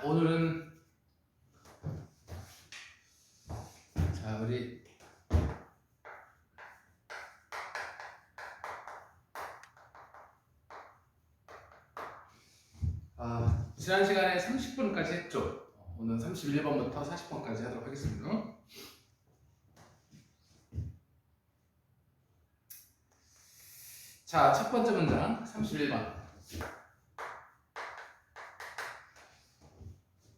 오늘은 우리 지난 시간에 30분까지 했죠. 오늘 31번부터 40번까지 하도록 하겠습니다. 자, 첫 번째 문장 31번.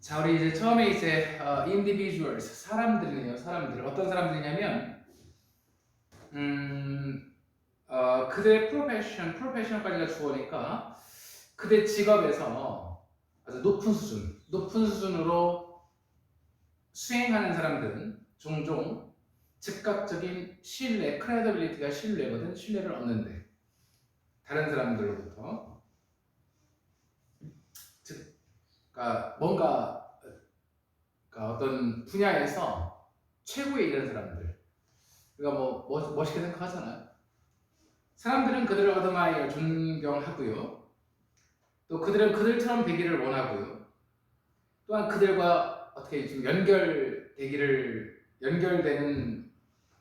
자, 우리 이제 처음에 이제 individuals, 사람들이네요. 사람들. 어떤 사람들이냐면 그들의 프로페셔널까지가 주어니까 그들 직업에서 아주 높은 수준으로 수행하는 사람들은 종종 즉각적인 신뢰, credibility가 신뢰거든. 신뢰를 얻는데 다른 사람들로부터 뭔가 어떤 분야에서 최고에 이른 사람들, 우리가 멋있게 생각하잖아요. 사람들은 그들을 얻어마여 존경하고요. 또 그들은 그들처럼 되기를 원하고요. 또한 그들과 어떻게 좀 연결되는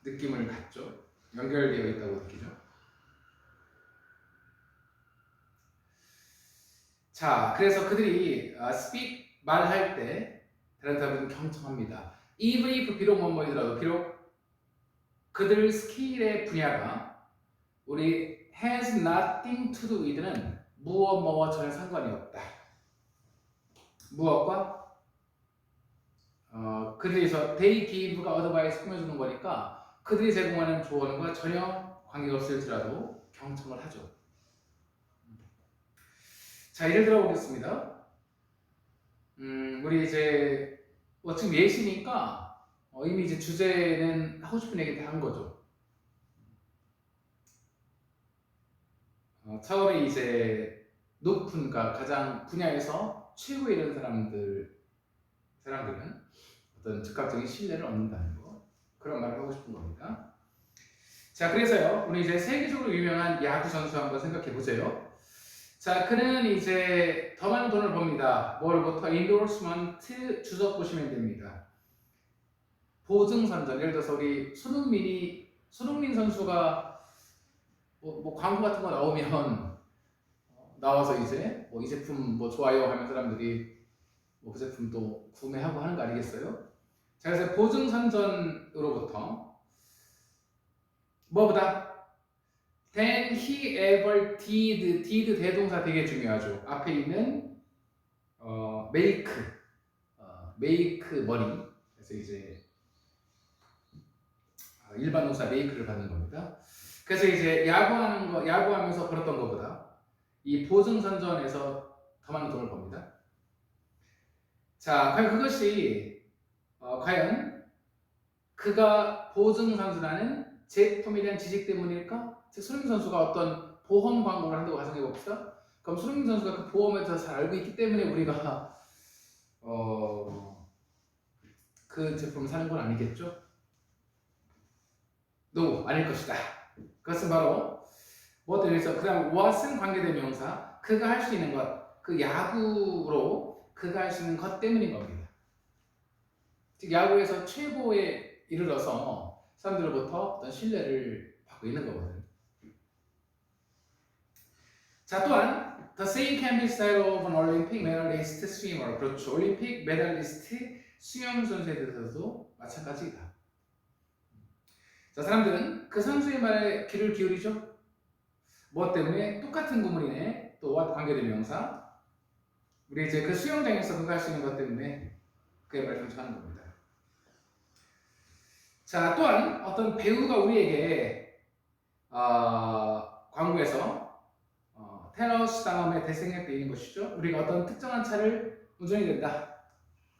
느낌을 갖죠. 연결되어 있다고 느끼죠. 자, 그래서 그들이 speak, 말할 때 다른 사람들은 경청합니다. even if 비록 뭐뭐이더라도 비록 그들 스킬의 분야가 우리 has nothing to do with는 무엇 전혀 상관이 없다. 무엇과? 그들이서 they give가 advice 꾸며주는 거니까 그들이 제공하는 조언과 전혀 관계가 없을지라도 경청을 하죠. 자, 예를 들어 보겠습니다. 우리 이제 지금 예시니까 이미 이제 주제는 하고 싶은 얘기 다 한 거죠. 처음에 이제 높은, 가장 분야에서 최고에 이른 사람들은 어떤 즉각적인 신뢰를 얻는다는 거, 그런 말을 하고 싶은 겁니다. 자, 그래서요, 우리 이제 세계적으로 유명한 야구 선수 한번 생각해 보세요. 자, 그는 이제 더 많은 돈을 법니다. 뭘부터? 인도스먼트 주석 보시면 됩니다. 보증 선전. 예를 들어서 우리 손흥민 선수가 광고 같은 거 나오면 나와서 이제 이 제품 좋아요 하면 사람들이 그 제품 또 구매하고 하는 거 아니겠어요? 자, 그래서 보증 선전으로부터 뭐보다 than he ever did 대동사 되게 중요하죠. 앞에 있는 make money. 그래서 이제 일반 동사 make를 받는 겁니다. 그래서 이제 야구하면서 벌었던 것보다 이 보증 선전에서 더 많은 돈을 법니다. 자, 과연 그것이 과연 그가 보증 선수라는 제품에 대한 지식 때문일까? 즉 손흥민 선수가 어떤 보험 광고를 한다고 가정해 봅시다. 그럼 손흥민 선수가 그 보험에 대해서 잘 알고 있기 때문에 우리가 그 제품을 사는 건 아니겠죠? 아닐 것이다. 그것은 바로 그 다음 what은 관계대명사, 그가 할 수 있는 것, 그 야구로 그가 할 수 있는 것 때문인 겁니다. 즉 야구에서 최고에 이르러서 사람들로부터 어떤 신뢰를 받고 있는 거거든요. 자, 또한 the same can be said of an Olympic medalist swimmer. 그렇죠. 올림픽 메달리스트 수영 선수에 대해서도 마찬가지이다. 자, 사람들은 그 선수의 말에 귀를 기울이죠. 뭐 때문에? 똑같은 구문이네. 또와 관계된 명사. 우리 이제 그 수영장에서 그가 할 수 있는 것 때문에 그의 말을 경청하는 겁니다. 자, 또한 어떤 배우가 우리에게 광고에서 테러스 다음에 대생략되어 있는 것이죠. 우리가 어떤 특정한 차를 운전해야 된다.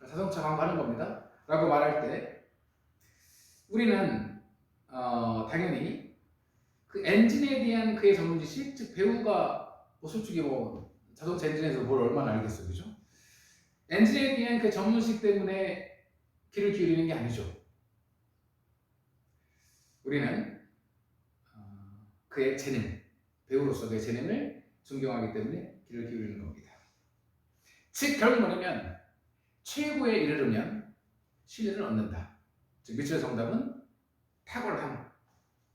자동차 광고하는 겁니다. 라고 말할 때 우리는 당연히 그 엔진에 대한 그의 전문 지식, 즉 배우가 솔직히 자동차 엔진에서 뭘 얼마나 알겠어요, 그죠? 엔진에 대한 그 전문 지식 때문에 귀를 기울이는 게 아니죠. 우리는 그의 재능, 배우로서 그의 재능을 존경하기 때문에 귀를 기울이는 겁니다. 즉 결국 뭐냐면 최고에 이르르면 신뢰를 얻는다. 즉 밑줄 정답은 탁월함,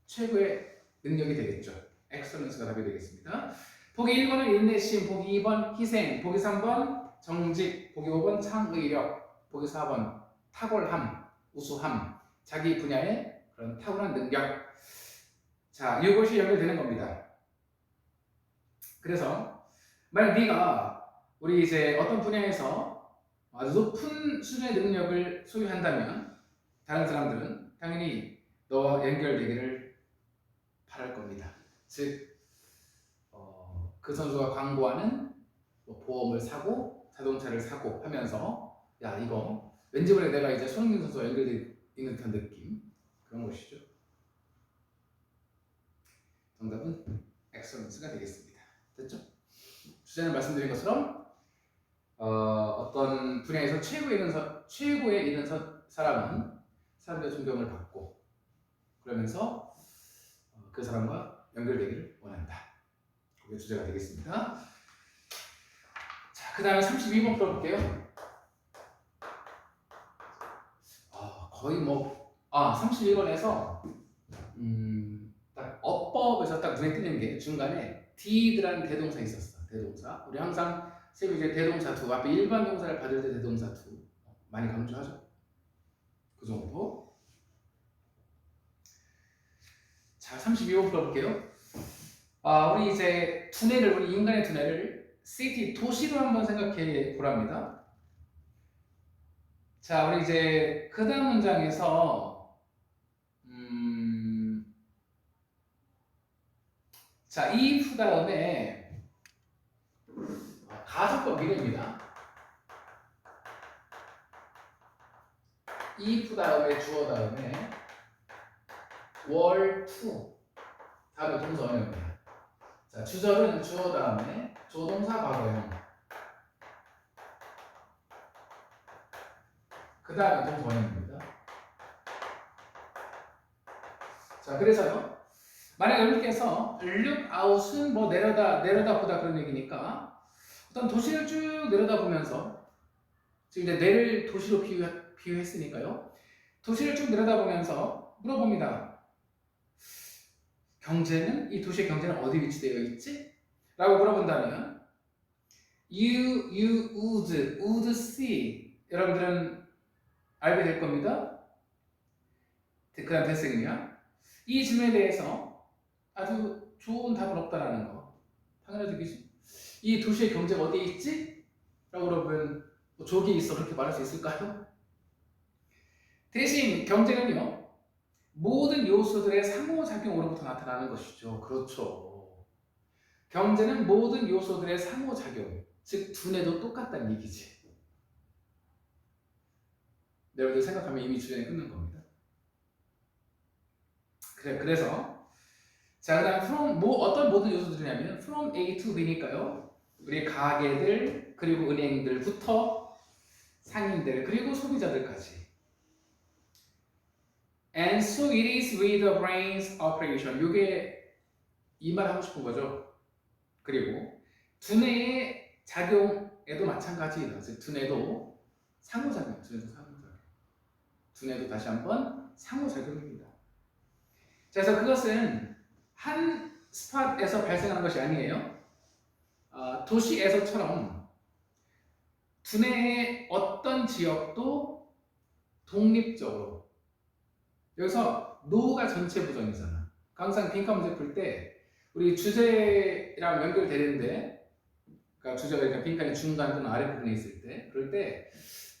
최고의 능력이 되겠죠. 엑셀런스가 답이 되겠습니다. 보기 1번은 인내심, 보기 2번 희생, 보기 3번 정직, 보기 5번 창의력, 보기 4번 탁월함, 우수함, 자기 분야의 그런 탁월한 능력. 자, 이것이 연결되는 겁니다. 그래서 만약 네가 우리 이제 어떤 분야에서 아주 높은 수준의 능력을 소유한다면 다른 사람들은 당연히 너와 연결되기를 바랄 겁니다. 즉, 그 선수가 광고하는 뭐 보험을 사고 자동차를 사고 하면서 야 이거 왠지 모르게 내가 이제 손흥민 선수와 연결되어 있는 듯한 느낌, 그런 것이죠. 정답은 엑셀런스가 되겠습니다. 됐죠? 주제는 말씀드린 것처럼 어떤 분야에서 최고에 있는 사람은 사람들의 존경을 받고 그러면서 그 사람과 연결되기를 원한다. 그게 주제가 되겠습니다. 자, 그 다음에 32번 풀어볼게요. 거의 31번에서 딱 어법에서 딱 눈에 띄는 게 중간에 did라는 대동사 있었어. 대동사. 우리 항상 쌤이 이제 대동사 to 앞에 일반 동사를 받을 때 대동사 to 많이 강조하죠. 그 정도. 자, 32번 풀어볼게요. 우리 이제 우리 인간의 두뇌를 city, 도시로 한번 생각해 보랍니다. 자, 우리 이제 그 다음 문장에서 자, if 다음에 가속법 미래입니다. if 다음에 주어 다음에 were to 다음에 동사 원형입니다. 자, 주절은 주어 다음에 조동사 과거형, 그 다음에 동사 원형입니다. 자, 그래서요, 만약 여러분께서 look out은 뭐 내려다보다 그런 얘기니까 어떤 도시를 쭉 내려다보면서, 지금 이제 뇌를 도시로 비유했으니까요, 도시를 쭉 내려다보면서 물어봅니다. 이 도시의 경제는 어디 위치되어 있지? 라고 물어본다면 you would see, 여러분들은 알게 될 겁니다. 그 다음 대승이야. 이 질문에 대해서 아주 좋은 답은 없다라는 거 당연하죠, 그지? 이 도시의 경제가 어디에 있지? 라고 물어보면 저기 있어, 그렇게 말할 수 있을까요? 대신 경제는요, 모든 요소들의 상호작용으로부터 나타나는 것이죠. 그렇죠. 경제는 모든 요소들의 상호작용, 즉 두뇌도 똑같다는 얘기지. 여러분들 생각하면 이미 주제는 끝난 겁니다. 그래서 자, 그다음 어떤 모든 요소들이냐면 from A to B니까요. 우리 가게들, 그리고 은행들부터 상인들, 그리고 소비자들까지. And so it is with the brain's operation. 이게 이 말 하고 싶은 거죠. 그리고 두뇌의 작용에도 마찬가지다. 즉 두뇌도 상호작용. 두뇌도 다시 한번 상호작용입니다. 그래서 그것은 한 스팟에서 발생하는 것이 아니에요. 도시에서처럼 두뇌의 어떤 지역도 독립적으로, 여기서 노가 전체 부정이잖아. 항상 빈칸 문제 풀 때 우리 주제랑 연결되는데, 그러니까 주제가 그러니까 빈칸의 중간 또는 아래 부분에 있을 때, 그럴 때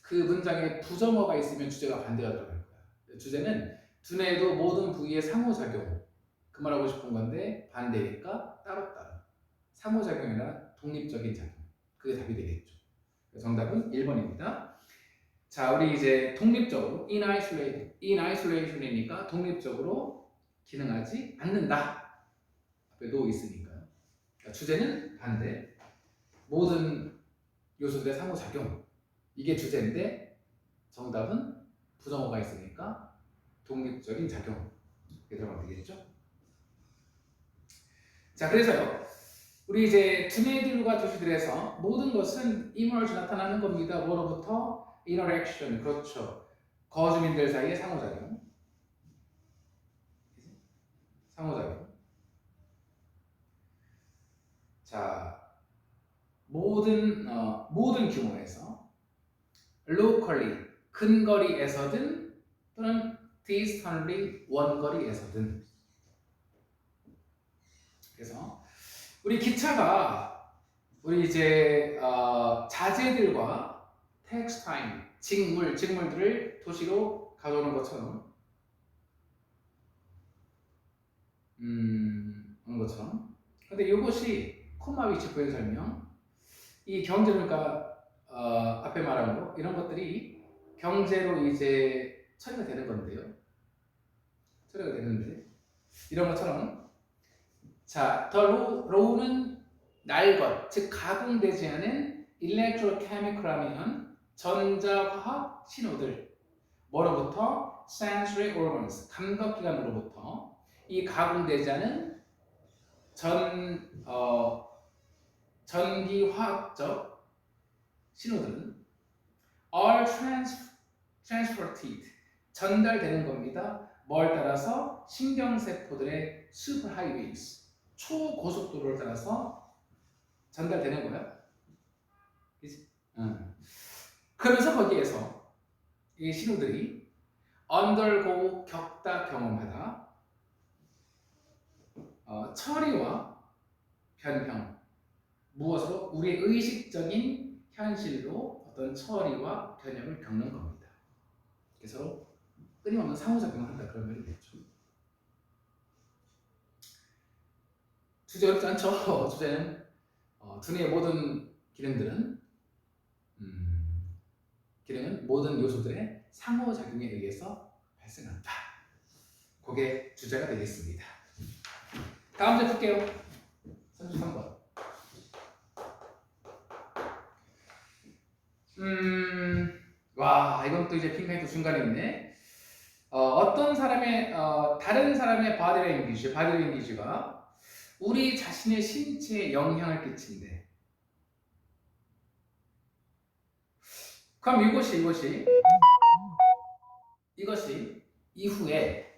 그 문장에 부정어가 있으면 주제가 반대가 들어갈 거야. 주제는 두뇌에도 모든 부위의 상호작용, 그 말하고 싶은 건데 반대니까 따로따로 상호작용이나 독립적인 작용, 그게 답이 되겠죠. 정답은 1번입니다. 자, 우리 이제 독립적으로 in isolation이니까 독립적으로 기능하지 않는다. 앞에 no 있으니까요. 그러니까 주제는 반대, 모든 요소들의 상호작용, 이게 주제인데 정답은 부정어가 있으니까 독립적인 작용, 이렇게 들어가면 되겠죠. 자, 그래서요, 우리 이제 두뇌들과 도시들에서 모든 것은 emerge 나타나는 겁니다. 뭐로부터? interaction, 그렇죠. 거주민들 사이의 상호작용. 자, 모든 규모에서 locally, 근거리에서든 또는 distantly, 원거리에서든. 그래서 우리 기차가 우리 이제 자재들과 텍스타일, 직물들을 도시로 가져오는 것처럼 근데 이것이 콤마 위치 부연 설명, 이 경제물가 앞에 말한 거 이런 것들이 경제로 이제 처리가 되는 건데요. 처리가 되는데 이런 것처럼 자, 더 로우는 날 것, 즉 가공되지 않은 electrochemical 하면 전자화학 신호들 뭐로부터? sensory organs, 감각기관으로부터 이 가공되지 않은 전기화학적 신호들은 are transported, 전달되는 겁니다. 뭘 따라서? 신경세포들의 superhighways, 초고속도로를 따라서 전달되는 거야. 그치? 그러면서 거기에서 이 신호들이 undergo, 겪다, 경험하다, 처리와 변형, 무엇으로? 우리의 의식적인 현실로 어떤 처리와 변형을 겪는 겁니다. 그래서 끊임없는 상호작용을 한다, 그런 말이 되죠. 주제 어렵지 않죠? 주제는 두뇌의 모든 기능은 모든 요소들의 상호작용에 의해서 발생한다. 그게 주제가 되겠습니다. 다음 주제 볼게요. 33번. 와, 이건 또 이제 핑크이 또 중간에 있네. 어떤 사람의 다른 사람의 바디랭귀지가 우리 자신의 신체에 영향을 끼친대. 그럼 이것이 이후에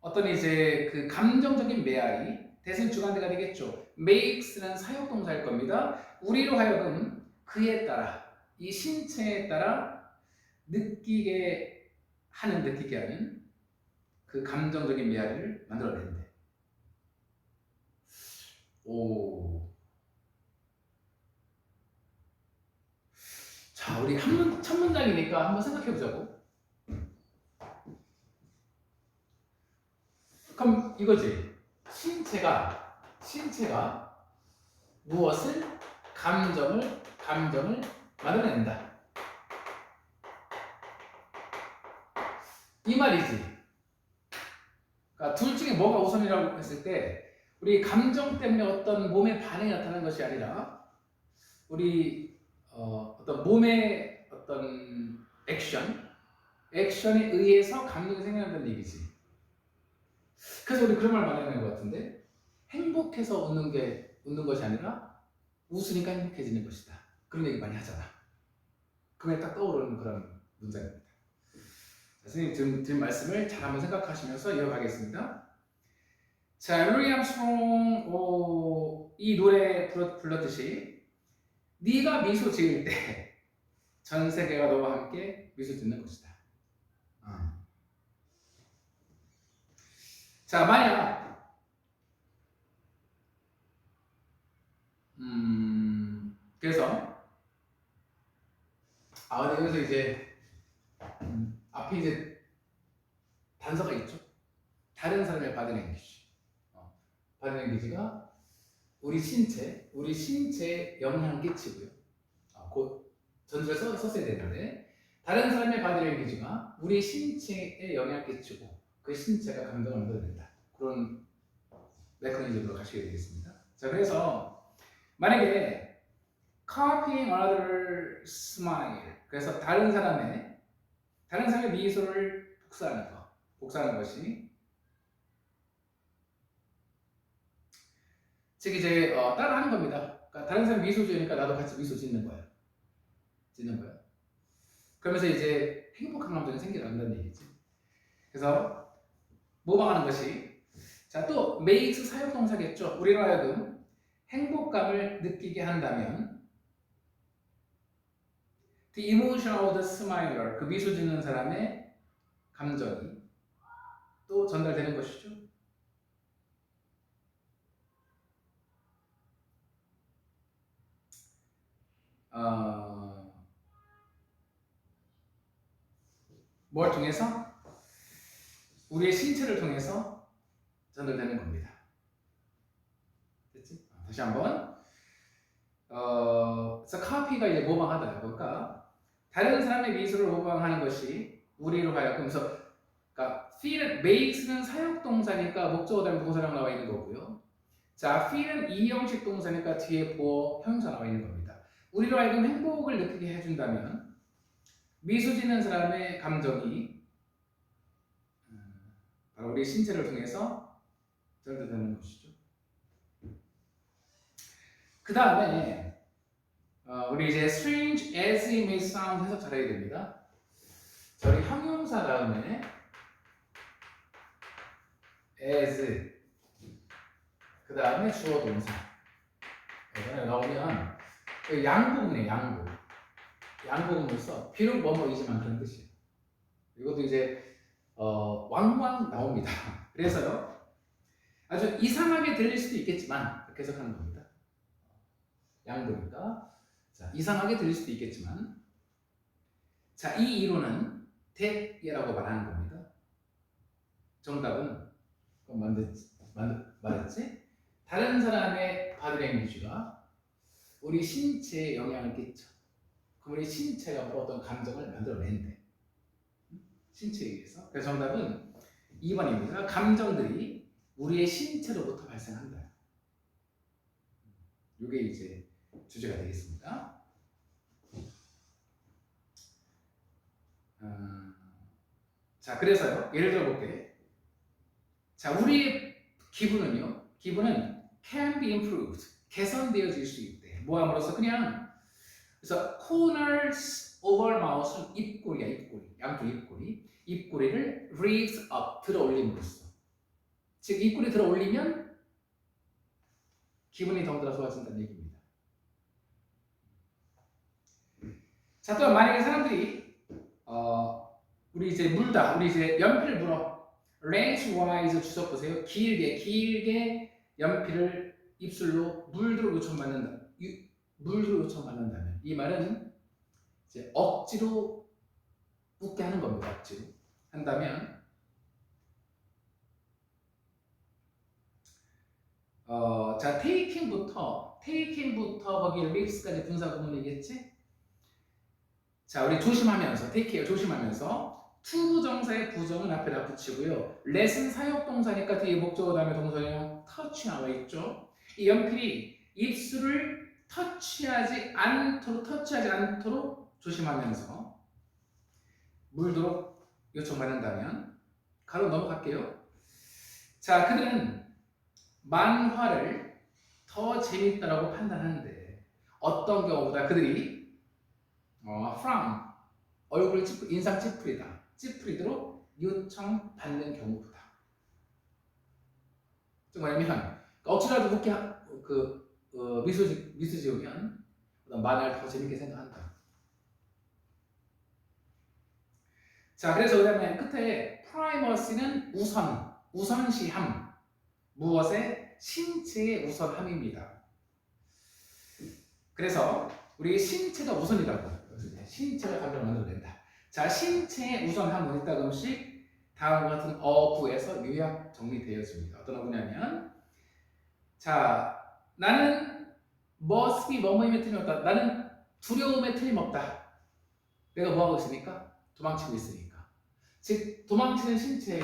어떤 이제 그 감정적인 메아리, 대신 주관대가 되겠죠. makes는 사역동사일 겁니다. 우리로 하여금 그에 따라, 이 신체에 따라 느끼게 하는 그 감정적인 메아리를 만들어낸대. 오. 자, 우리 첫 문장이니까 한번 생각해 보자고. 그럼 이거지. 신체가 무엇을? 감정을 만들어낸다. 이 말이지. 그러니까 둘 중에 뭐가 우선이라고 했을 때 우리 감정 때문에 어떤 몸의 반응이 나타나는 것이 아니라 우리 어떤 몸의 어떤 액션에 의해서 감정이 생겨난다는 얘기지. 그래서 우리 그런 말 많이 하는 것 같은데, 행복해서 웃는 것이 아니라 웃으니까 행복해지는 것이다. 그런 얘기 많이 하잖아. 그게 딱 떠오르는 그런 문장입니다. 자, 선생님 드린 말씀을 잘 한번 생각하시면서 이어가겠습니다. 자, 루이 암스트롱 이 노래 불렀듯이 네가 미소 지을 때 전 세계가 너와 함께 미소 짓는 것이다. 자, 만약 그래서 근데 여기서 이제 앞에 이제 단서가 있죠. 다른 사람의 바디랭귀지. 바디랭귀지가 우리 신체에 영향을 끼치고요. 곧 전주에 썼어야 되는데 다른 사람의 바디랭귀지가 우리 신체에 영향을 끼치고 그 신체가 감정을 만들어낸다. 그런 메커니즘으로 가시게 되겠습니다. 자, 그래서 만약에 copying another smile, 그래서 다른 사람의 미소를 복사하는 것이 즉 이제 따라하는 겁니다. 그러니까 다른 사람이 미소 지으니까 나도 같이 미소 짓는 거야. 짓는 거야. 그러면서 이제 행복한 감정이 생겨난다는 얘기지. 그래서 모방하는 것이 자, 또 makes 사역 동사겠죠. 우리로 하여금 행복감을 느끼게 한다면 the emotion of the smiler 그 미소 짓는 사람의 감정이 또 전달되는 것이죠. 뭘 통해서? 우리의 신체를 통해서 전달되는 겁니다. 됐지? 다시 한번. 그래서 카피가 이제 모방하다. 그러니까 다른 사람의 미소를 모방하는 것이 우리로 하여금 그래서 그러니까 feel은 makes는 사역 동사니까 목적어 다음에 동사랑 나와 있는 거고요. 자, feel은 이형식 동사니까 뒤에 보어 형용사 나와 있는 겁니다. 우리로 하여금 행복을 느끼게 해준다면 미소 짓는 사람의 감정이 바로 우리 신체를 통해서 전달되는 것이죠. 그 다음에 우리 이제 strange as it may sound 해석 잘해야 됩니다. 저희 형용사 다음에 as 그 다음에 주어 동사 이번에 나오면 양보문이에요. 양보문을 써. 비록 뭐뭐이지만 그런 뜻이에요. 이것도 이제 왕왕 나옵니다. 그래서요 아주 이상하게 들릴 수도 있겠지만 그렇게 해석하는 겁니다. 양보니까 자, 이상하게 들릴 수도 있겠지만 자, 이 이론은 that이라고 말하는 겁니다. 정답은 말했지? 다른 사람의 바디랭귀지가 우리 신체에 영향을 끼쳐. 그럼 우리 신체가 바로 어떤 감정을 만들어낸대. 신체에 의해서. 그래서 정답은 2번입니다. 감정들이 우리의 신체로부터 발생한다. 이게 이제 주제가 되겠습니다. 자, 그래서요. 예를 들어 볼게. 자, 우리의 기분은요. 기분은 can be improved. 개선되어질 수 있대. 뭐 함으로써 그냥 그래서 corners of our mouth는 입꼬리야, 입꼬리. 양쪽 입꼬리. 입꼬리를 raise up, 들어 올림으로써. 즉 입꼬리 들어 올리면 기분이 더욱더 좋아진다는 얘기입니다. 자, 또한 만약에 사람들이 우리 이제 물다, 우리 이제 연필을 물어 lengthwise 주석 보세요. 길게 연필을 입술로 물들어 요청받는다. 물들어 요청받는다면 이 말은 이제 억지로 웃게 하는 겁니다. 억지로 한다면 자 taking부터 거기 lips까지 분사 구문이겠지? 자, 우리 조심하면서 take 조심하면서 to 정사의 부정은 앞에다 붙이고요. let은 사역 동사니까 뒤에 목적어 다음에 동사형 touch 나와 있죠. 이 연필이 입술을 터치하지 않도록 조심하면서 물도록 요청받는다면 가로 넘어갈게요. 자, 그들은 만화를 더 재밌다라고 판단하는데 어떤 경우보다 그들이 from 얼굴 인상 찌푸리도록 요청받는 경우보다 즉 뭐냐면 억지라도 웃게 미소 지으면 만화를 더 재밌게 생각한다. 자, 그래서 그다음에 끝에 primacy는 우선시함 무엇의 신체의 우선함입니다. 그래서 우리 신체가 우선이라고. 신체가 감정을 만들어낸다. 자, 신체의 우선함은 이따금씩 다음과 같은 어구에서 요약 정리되어집니다. 어떤 어구냐면 자, 나는 must be 뭐뭐임에 틀림없다. 나는 두려움에 틀림없다. 내가 뭐하고 있으니까? 도망치고 있으니까. 즉 도망치는 신체의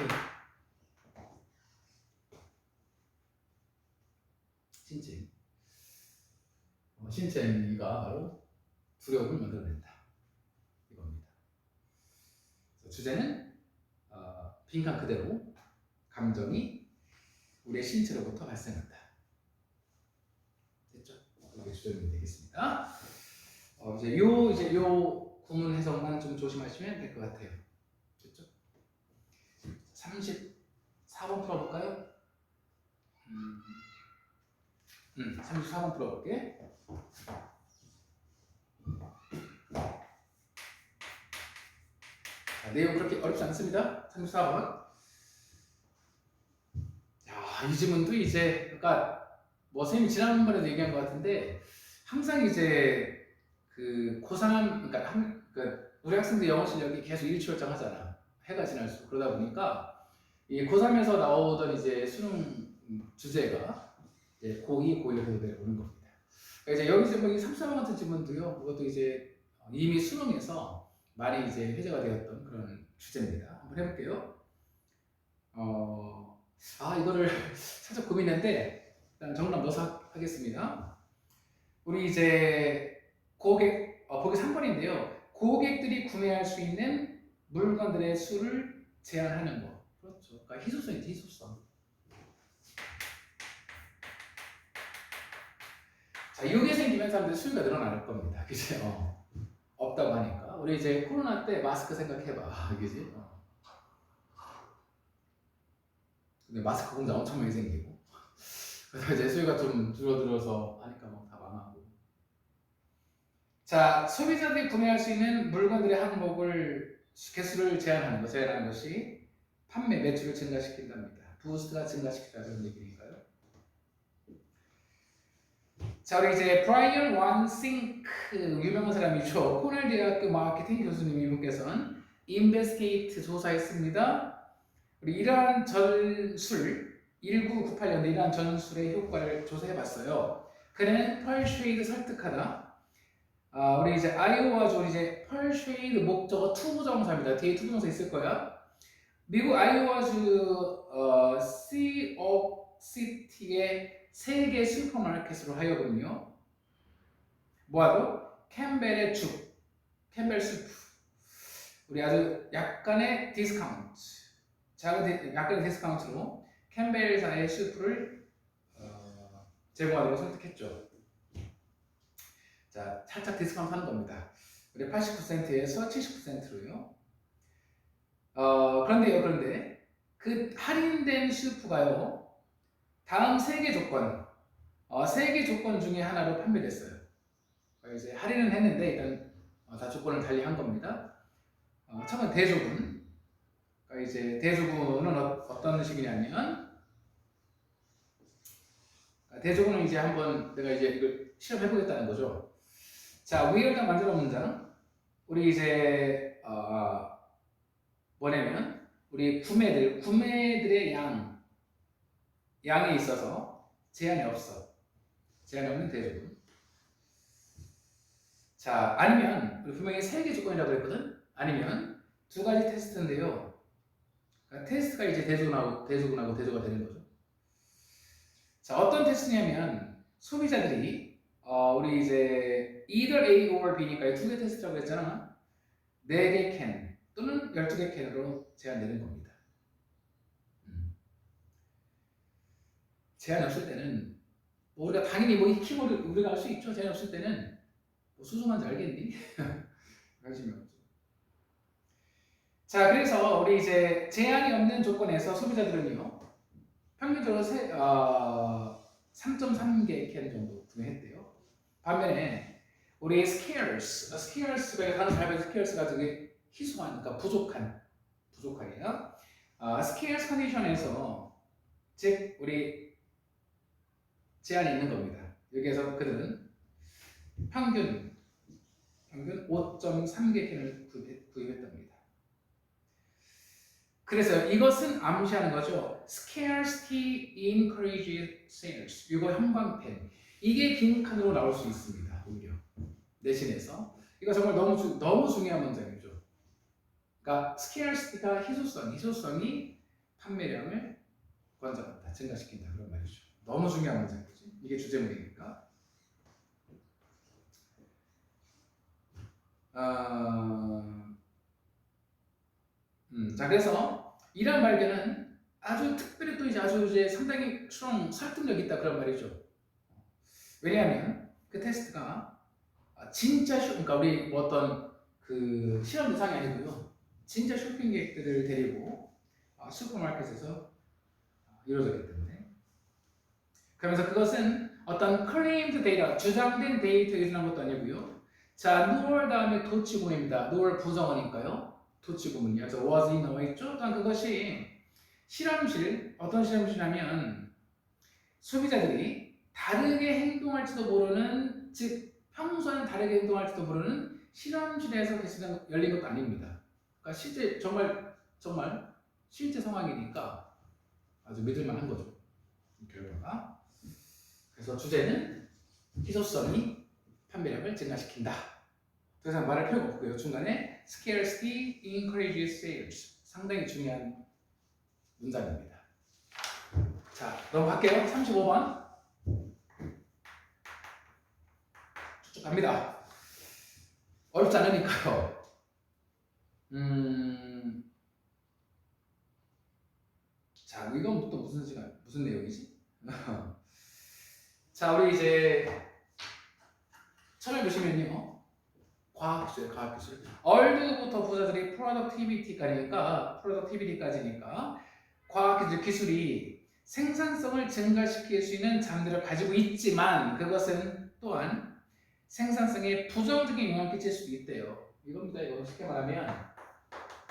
신체가 바로 두려움을 만들어낸다. 이겁니다. 주제는 빈칸 그대로 감정이 우리의 신체로부터 발생한다. 됐죠? 주제는 되겠습니다. 이제 요 구문 해석만 좀 조심하시면 될 것 같아요. 됐죠? 34번 풀어볼까요? 34번 풀어볼게. 자, 내용 그렇게 어렵지 않습니다. 34번. 야, 이 지문도 이제, 그러니까 뭐 선생님이 지난번에도 얘기한 것 같은데 항상 이제 그 고3, 그러니까 우리 학생들 영어 실력이 계속 일취월장하잖아. 해가 지날수록. 그러다 보니까 이 고3에서 나오던 이제 수능 주제가 이제 고2, 고1로 계속 내려오는 겁니다. 그러니까 이제 여기서 뭐 이 34번 같은 지문도요. 그것도 이제 이미 수능에서 많이 이제 회자가 되었던 그런 주제입니다. 한번 해볼게요. 이거를 살짝 고민했는데 일단 정답 넣어서 하겠습니다. 우리 이제 보기 3번인데요. 고객들이 구매할 수 있는 물건들의 수를 제한하는 거. 그렇죠. 그러니까 희소성이지, 희소성. 자, 이게 생기면 사람들 수요가 늘어날 겁니다. 그치? 없다고 하니까. 우리 이제 코로나 때 마스크 생각해봐. 그지? 근데 마스크 공장 엄청 많이 생기고. 그래서 이제 수요가 좀 줄어들어서 하니까 막 다 망하고. 자, 소비자들이 구매할 수 있는 물건들의 항목을 개수를 제한하는 것이 판매 매출을 증가시킨답니다. 부스트가 증가시킨다는 얘기니까요. 자, 우리 이제 브라이언 완싱크 유명한 사람이죠. 코넬 대학교 마케팅 교수님 이분께서는 인베스게이트 조사했습니다. 우리 이러한 전술 1998년에 이러한 전술의 효과를 조사해봤어요. 그는 persuade 설득하다. 우리 이제 아이오와주 이제 persuade 목적어 투부정사입니다. 뒤에 투부정사 있을 거야. 미국 아이오와주 시업 시티의 세계 슈퍼마켓으로 하여금요. 뭐하러? 캠벨의 죽, 캠벨 수프. 우리 아주 약간의 디스카운트, 약간의 디스카운트로 캠벨사의 수프를 제공하도록 설득했죠. 자, 살짝 디스카운트 하는 겁니다. 우리 80%에서 70%로요. 그런데 그 할인된 슈프가요. 다음 3개 조건, 3개 조건 중에 하나로 판매됐어요. 이제 할인은 했는데 일단 다 조건을 달리한 겁니다. 처음은 대조군. 그러니까 이제 대조군은 어떤 식이냐면, 대조군은 이제 한번 내가 이제 이걸 실험해보겠다는 거죠. 자, 위에 일단 만들어 문장. 우리 이제 뭐냐면 우리 구매들의 양에 있어서 제한이 없어. 제한이 없는 대조군. 자, 아니면 우리 분명히 3개 조건이라고 했거든. 아니면 2가지 테스트인데요. 그러니까 테스트가 이제 대조군하고 대조가 되는 거죠. 자, 어떤 테스트냐면 소비자들이 우리 이제 either A or B니까 2개 테스트라고 했잖아. 4개 캔 또는 12개 캔으로 제한되는 겁니다. 제한 없을 때는 뭐 우리가 당연히 뭐 익히고 우리가 할 수 있죠. 제한 없을 때는 뭐 수소만지 알겠니? 관심이 없죠. 자, 그래서 우리 이제 제한이 없는 조건에서 소비자들은요 평균적으로 3.3개 캔 정도 구매했대요. 반면에 우리 scarce가 다른 사람의 scarce가 되게 희소한, 그러니까 부족하게요. scarce 컨디션에서 즉 우리 제한이 있는 겁니다. 여기에서 그들은 평균 5.3개 캔을 구입했답니다. 그래서 이것은 암시하는 거죠. Scarcity encourages sales. 이거 형광펜. 이게 빈칸으로 나올 수 있습니다. 오히려 내신에서. 이거 정말 너무 중요한 문장이죠. 그러니까 scarcity가 희소성이 판매량을 권장한다, 증가시킨다 그런 말이죠. 너무 중요한 문장이지. 이게 주제문이니까. 자, 그래서 이런 발견은 아주 특별히 또 이제 상당히 설득력 있다 그런 말이죠. 왜냐하면 그 테스트가 진짜 그러니까 우리 뭐 어떤 그 실험 대상이 아니고요. 진짜 쇼핑객들을 데리고 슈퍼마켓에서 이루어졌기 때문에. 그러면서 그것은 어떤 claimed data, 주장된 데이터에 의존한 것도 아니고요. 자, nor 다음에 도치구문입니다. nor 부정어니까요. 도치구문이요. 그래서 was in 나와 있죠. 또한 그것이 실험실, 어떤 실험실이냐면 소비자들이 다르게 행동할지도 모르는, 즉 평소와는 다르게 행동할지도 모르는 실험실에서 열린 것도 아닙니다. 그러니까 실제 정말 실제 상황이니까 아주 믿을만한 거죠. 이 결과가. 그래서 주제는 희소성이 판매량을 증가시킨다. 더 이상 말할 필요가 없고요. 중간에 scarcity encourages sales. 상당히 중요한 문장입니다. 자, 넘어갈게요. 35번. 쭉쭉 갑니다. 어렵지 않으니까요. 자, 이건 또 무슨 내용이지? 자, 우리 이제 처음에 보시면요. 과학기술. 얼드부터 부자들이 프로덕티비티까지니까 과학기술 기술이 생산성을 증가시킬 수 있는 잠들을 가지고 있지만 그것은 또한 생산성에 부정적인 영향을 끼칠 수도 있대요. 이겁니다. 이거 쉽게 말하면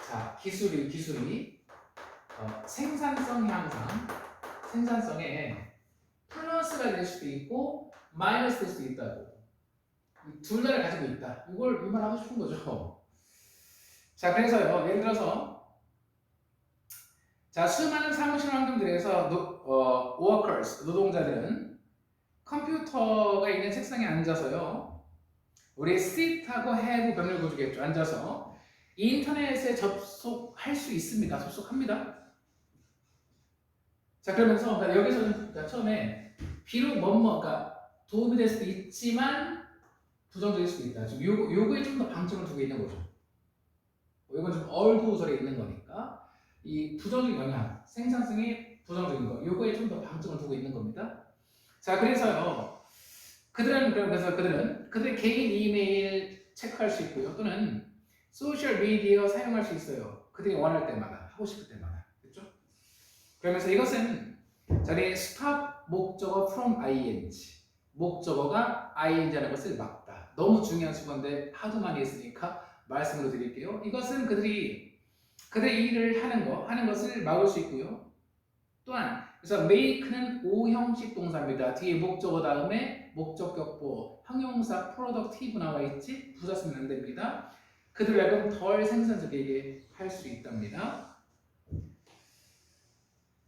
자, 기술이 생산성 향상, 생산성에 플러스가 될 수도 있고 마이너스 될 수도 있다고. 둘 다를 가지고 있다. 이걸 말하고 싶은 거죠. 자, 그래서요. 예를 들어서 자, 수많은 사무실 환경들에서 workers, 노동자들은 컴퓨터가 있는 책상에 앉아서요. 우리 sit하고 have 병렬 구조겠죠. 앉아서 인터넷에 접속할 수 있습니다. 접속합니다. 자, 그러면서 그러니까 여기서는 처음에 비록 그러니까 도움이 될 수도 있지만 부정적일 수도 있다. 지금 요거에 좀 더 방점을 두고 있는 거죠. 이건 좀 얼도설에 있는 거니까 이 부정적인 영향, 생산성이 부정적인 거, 요거에 좀 더 방점을 두고 있는 겁니다. 자, 그래서요. 그들의 개인 이메일 체크할 수 있고요. 또는 소셜 미디어 사용할 수 있어요. 그들이 원할 때마다, 하고 싶을 때마다. 그렇죠? 그러면서 이것은 자리에 stop 목적어 from ing. 목적어가 ing라는 것을 막다. 너무 중요한 수건데 하도 많이 했으니까 말씀으로 드릴게요. 이것은 그들의 일을 하는 것을 막을 수 있고요. 또한 그래서 make는 오형식 동사입니다. 뒤에 목적어 다음에 목적격보, 형용사 productive 나와 있지? 부사 쓰면 안 됩니다. 그들 약간 덜 생산적이게 할 수 있답니다.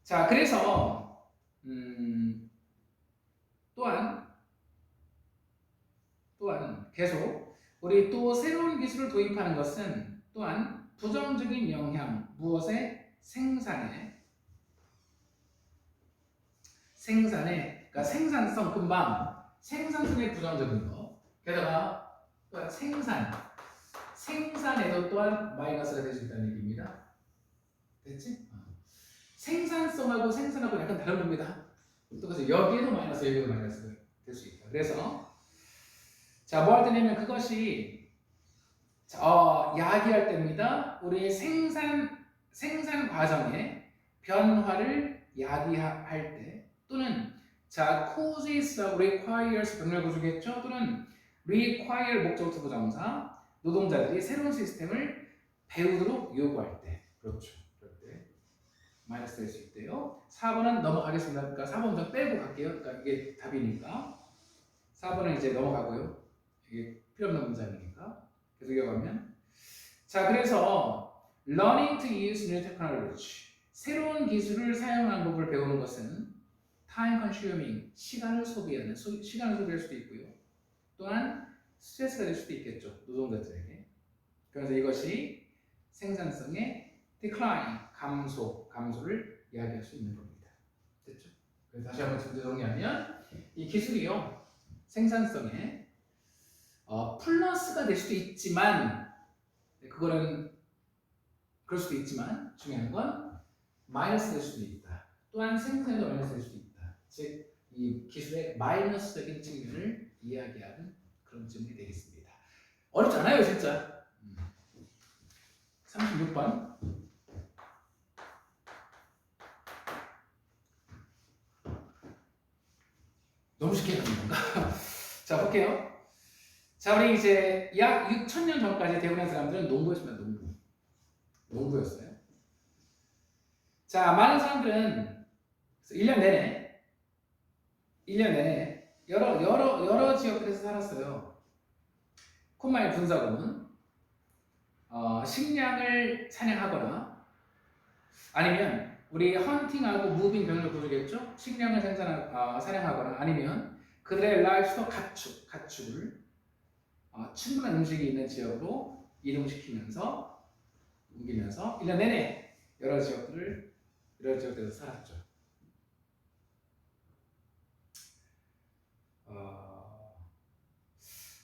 자, 그래서 또한 계속 우리 또 새로운 기술을 도입하는 것은 또한 부정적인 영향, 무엇의 생산에 그러니까 생산성 금방 생산성의 부정적인 거. 게다가 또한 생산에도 또한 마이너스가 될 수 있다는 얘기입니다. 됐지? 생산성하고 생산하고 약간 다른 겁니다. 또 그래서 여기에도 마이너스가 될 수 있다. 그래서 자, 뭐 할 때냐면 그것이 야기할 때입니다. 우리의 생산 과정의 변화를 야기할 때 또는 자, causes, requires 병렬 구조겠죠. 또는 require 목적어 부정사 노동자들이 새로운 시스템을 배우도록 요구할 때 그렇죠. 그럴 때 마이너스 될 수 있대요. 4번은 넘어가겠습니다. 그러니까 4번 좀 빼고 갈게요. 그러니까 이게 답이니까 4번은 이제 넘어가고요. 이게 필요 없는 문장이니까 계속 이어가면 자, 그래서 learning to use new technology 새로운 기술을 사용하는 법을 배우는 것은 time consuming 시간을 소비할 수도 있고요. 또한 스트레스가 될 수도 있겠죠. 노동자들에게. 그래서 이것이 생산성의 decline 감소를 이야기할 수 있는 겁니다. 됐죠? 그래서 다시 한번 정리하면 이 기술이요 생산성에 플러스가 될 수도 있지만 그거는 그럴 수도 있지만 중요한 건 마이너스 될 수도 있다. 또한 생산에도 마이너스 될 수도 있다. 즉 이 기술의 마이너스적인 측면을 이야기하는 그런 질문이 되겠습니다. 어렵지 않아요, 진짜. 36번. 너무 쉽게 가는 건가? 자, 볼게요. 자, 우리 이제 약 6,000년 전까지 대부분의 사람들은 농부였습니다. 농부였어요. 자, 많은 사람들은 1년 내내 여러 지역들에서 살았어요. 콧마을 분사구는 식량을 사냥하거나 아니면 우리 헌팅하고 무빙 병력을 구조겠죠. 식량을 사냥하거나 아니면 그들의 라이프스토 가축을 충분한 음식이 있는 지역으로 이동시키면서 옮기면서 1년 내내 여러 지역들에서 살았죠.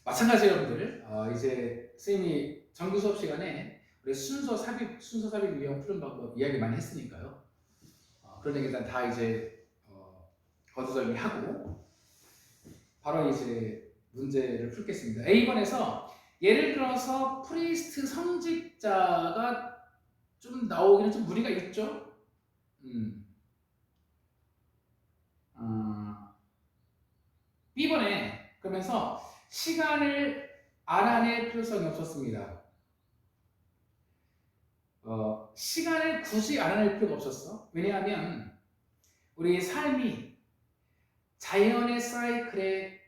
마찬가지 여러분들 이제 선생님이 정규 수업 시간에 우리 순서 삽입 유형 푸는 방법 이야기 많이 했으니까요. 그런 얘기 일단 다 이제 거두절미하고 바로 이제 문제를 풀겠습니다. A번에서 예를 들어서 프리스트 성직자가 좀 나오기는 좀 무리가 있죠. B번에 그러면서 시간을 알아낼 필요성이 없었습니다. 시간을 굳이 알아낼 필요가 없었어. 왜냐하면 우리 삶이 자연의 사이클에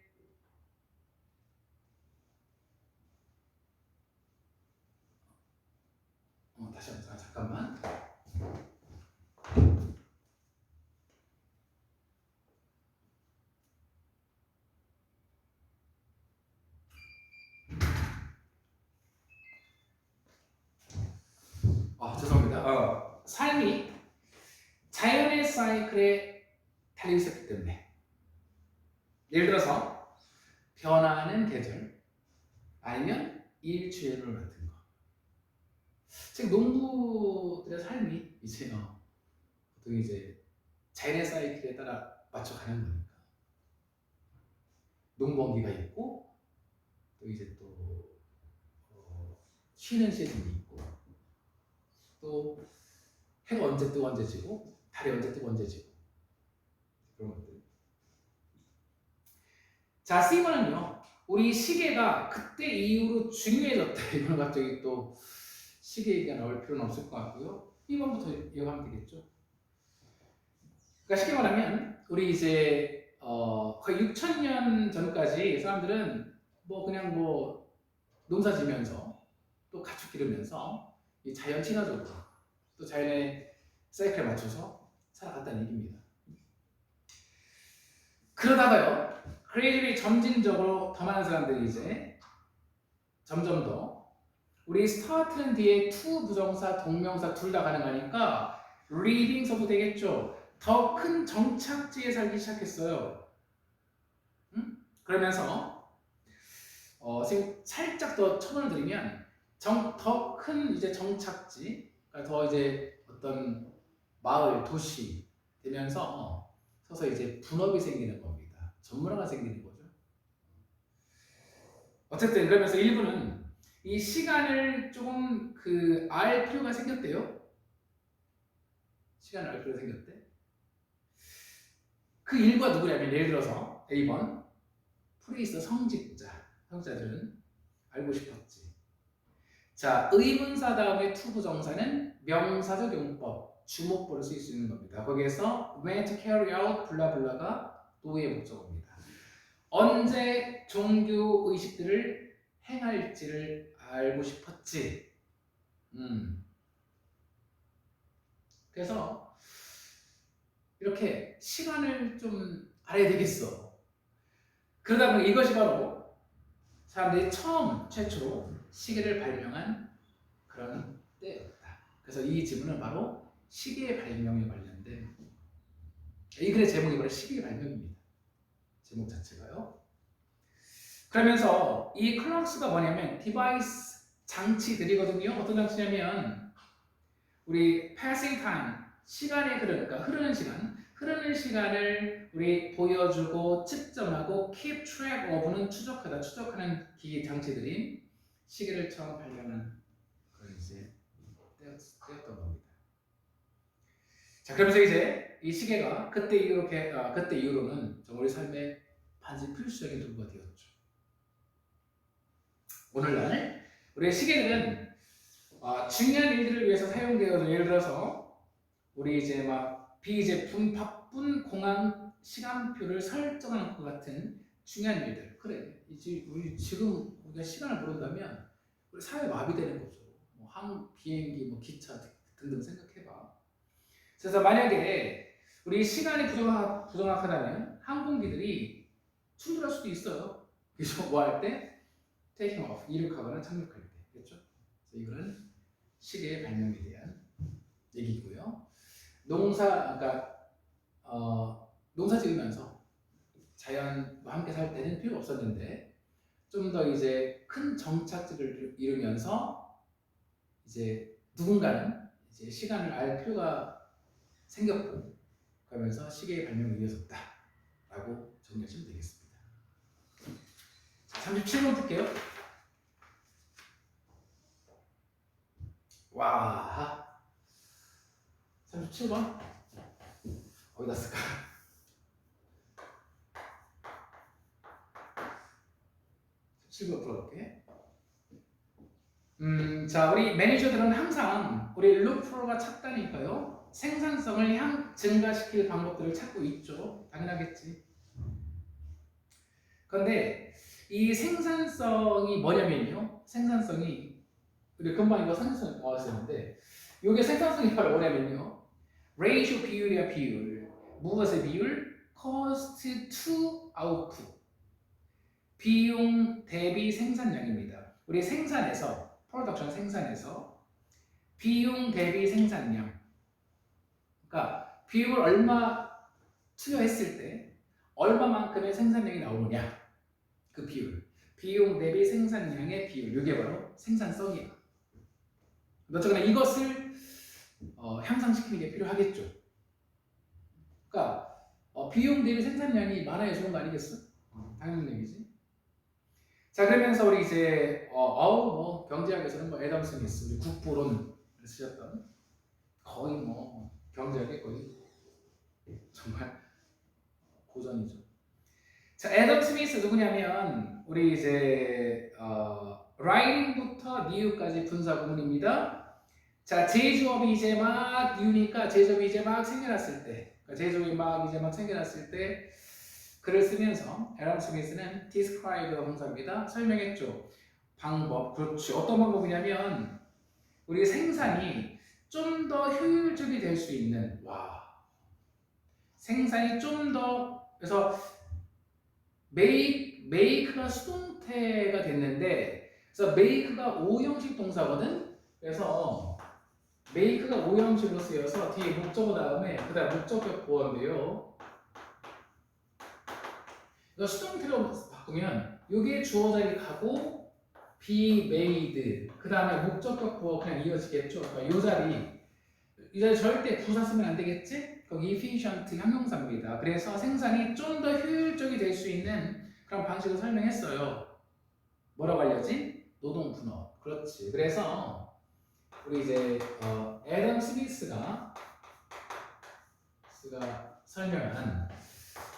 다시 한번 잠깐만. 죄송합니다. 삶이 자연의 사이클에 달려 있었기 때문에 예를 들어서 변화하는 계절 아니면 일주일을 같은 거. 즉 농부들의 삶이 이제 보통 이제 자연의 사이클에 따라 맞춰가는 거니까 농번기가 있고 또 이제 또 쉬는 시즌이 있고 또 해가 언제 뜨고 언제 지고 달이 언제 뜨고 언제 지고 그런 것들. 자, C번은요. 우리 시계가 그때 이후로 중요해졌다. 이건 갑자기 또 시계 얘기가 나올 필요는 없을 것 같고요. B번부터 이어가면 되겠죠. 그러니까 쉽게 말하면 우리 이제 거의 6,000년 전까지 사람들은 그냥 농사 지면서 또 가축 기르면서 이 자연 친화적으로 또 자연의 사이클에 맞춰서 살아갔다는 얘기입니다. 그러다가요, 그레이들이 점진적으로 더 많은 사람들이 이제 점점 더 우리 스타트는 뒤에 to 부정사, 동명사 둘 다 가능하니까 리빙 써도 되겠죠. 더 큰 정착지에 살기 시작했어요. 그러면서 살짝 더 첨언을 드리면 더 큰 이제 정착지, 그러니까 더 이제 어떤 마을, 도시 되면서 서서 이제 분업이 생기는 겁니다. 전문화가 생기는 거죠. 어쨌든 그러면서 일부는 이 시간을 조금 알 필요가 생겼대요. 시간을 알 필요가 생겼대. 그 일부가 누구냐면 예를 들어서 A번 프리스트 성직자들은 알고 싶었지. 자, 의문사 다음에 to 부정사는 명사적 용법, 주목보를 쓸 수 있는 겁니다. 거기에서 when to carry out 블라블라가 도의 목적어입니다. 언제 종교 의식들을 행할지를 알고 싶었지. 그래서 이렇게 시간을 좀 알아야 되겠어. 그러다 보니 이것이 바로 사람들이 최초로 시계를 발명한 그런 때였다. 그래서 이 지문은 바로 시계의 발명에 관련된 이 글의 제목이 바로 시계의 발명입니다. 제목 자체가요. 그러면서 이 클럭스가 뭐냐면 디바이스 장치들이거든요. 어떤 장치냐면 우리 passing time, 시간이 그러니까 흐르는 시간을 우리 보여주고 측정하고 keep track of는 추적하는 기기 장치들인 시계를 처음 발명한 그런 이제 때였던 겁니다. 자, 그러면서 이제 이 시계가 그때 이후로는 우리 삶의 반드시 필수적인 도구가 되었죠. 오늘날 우리의 시계들은 중요한 일들을 위해서 사용되어서 예를 들어서 우리 이제 막 비제품 바쁜 공항 시간표를 설정하는 것 같은 중요한 일들. 그래, 이제 우리 지금 우리가 시간을 모른다면 우리 사회 마비되는 거죠. 뭐 비행기, 뭐 기차 등등 생각해봐. 그래서 만약에 우리 시간이 부정확하다면 항공기들이 충돌할 수도 있어요. 그래서 뭐 할 때? taking off, 이륙하거나 착륙할 때. 그렇죠? 그래서 이거는 시계의 발명에 대한 얘기고요. 농사 지으면서 자연과 함께 살 때는 필요 없었는데 좀 더 이제 큰 정착지를 이루면서 이제 누군가는 이제 시간을 알 필요가 생겼고 그러면서 시계의 발명이 이어졌다라고 정리하시면 되겠습니다. 자, 37번 볼게요. 와, 37번 어디다 쓸까? 풀어볼게. 자, 우리 매니저들은 항상 우리 루프로가 찾다니까요. 생산성을 증가시킬 방법들을 찾고 있죠. 당연하겠지. 그런데 이 생산성이 뭐냐면요. 생산성이 우리 금방 이거 생산성 나왔었는데 이게 생산성이 바로 뭐냐면요. ratio 비율이야 비율. 무엇의 비율? cost to output. 비용 대비 생산량입니다. 우리 생산에서 프로덕션 생산에서 비용 대비 생산량. 그러니까 비용을 얼마 투여했을 때 얼마만큼의 생산량이 나오느냐 그 비율. 비용 대비 생산량의 비율. 이게 바로 생산성이에요. 어쨌거나 이것을 향상시키는 게 필요하겠죠. 그러니까 비용 대비 생산량이 많아야 좋은 거 아니겠어? 당연한 얘기지. 자, 그러면서 우리 이제 경제학에서는 뭐 애덤 스미스 우리 국부론을 쓰셨던 거의 뭐 경제학의 거의 정말 고전이죠. 자, 애덤 스미스 누구냐면 우리 이제 라이딩부터 니우까지 분사 구문입니다. 자, 제조업이 이제 막 니우니까 제조업이 이제 막 생겨났을 때, 제조업이 막 이제 막 생겨났을 때 글을 쓰면서 애덤 스미스는 describe 동사입니다. 설명했죠. 방법, 그렇지. 어떤 방법이냐면 우리 생산이 좀 더 효율적이 될 수 있는 생산이 좀 더 그래서 make가 수동태가 됐는데 그래서 make가 5형식 동사거든. 그래서 make가 5형식으로 쓰여서 뒤에 목적어 다음에 그다음 목적격 보어인데요. 이거 수동태로 바꾸면 이게 주어 자리 가고 be made 그 다음에 목적격 보어 그냥 이어지겠죠. 그러니까 이 자리 절대 부사 쓰면 안 되겠지? 거기 efficient 형용사입니다. 그래서 생산이 좀 더 효율적이 될 수 있는 그런 방식을 설명했어요. 뭐라고 알려지? 노동 분업. 그렇지. 그래서 우리 이제 애덤 스미스가 설명한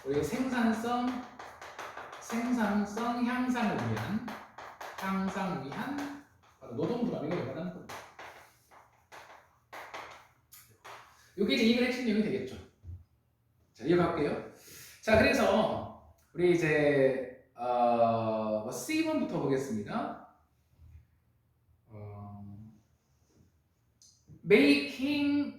우리 생산성 향상을 위한 바로 노동 분업이 말하는 겁니다. 이게 이제 이걸 핵심 내용이 되겠죠. 자, 이어갈게요. 자, 그래서 우리 이제 C번부터 보겠습니다. making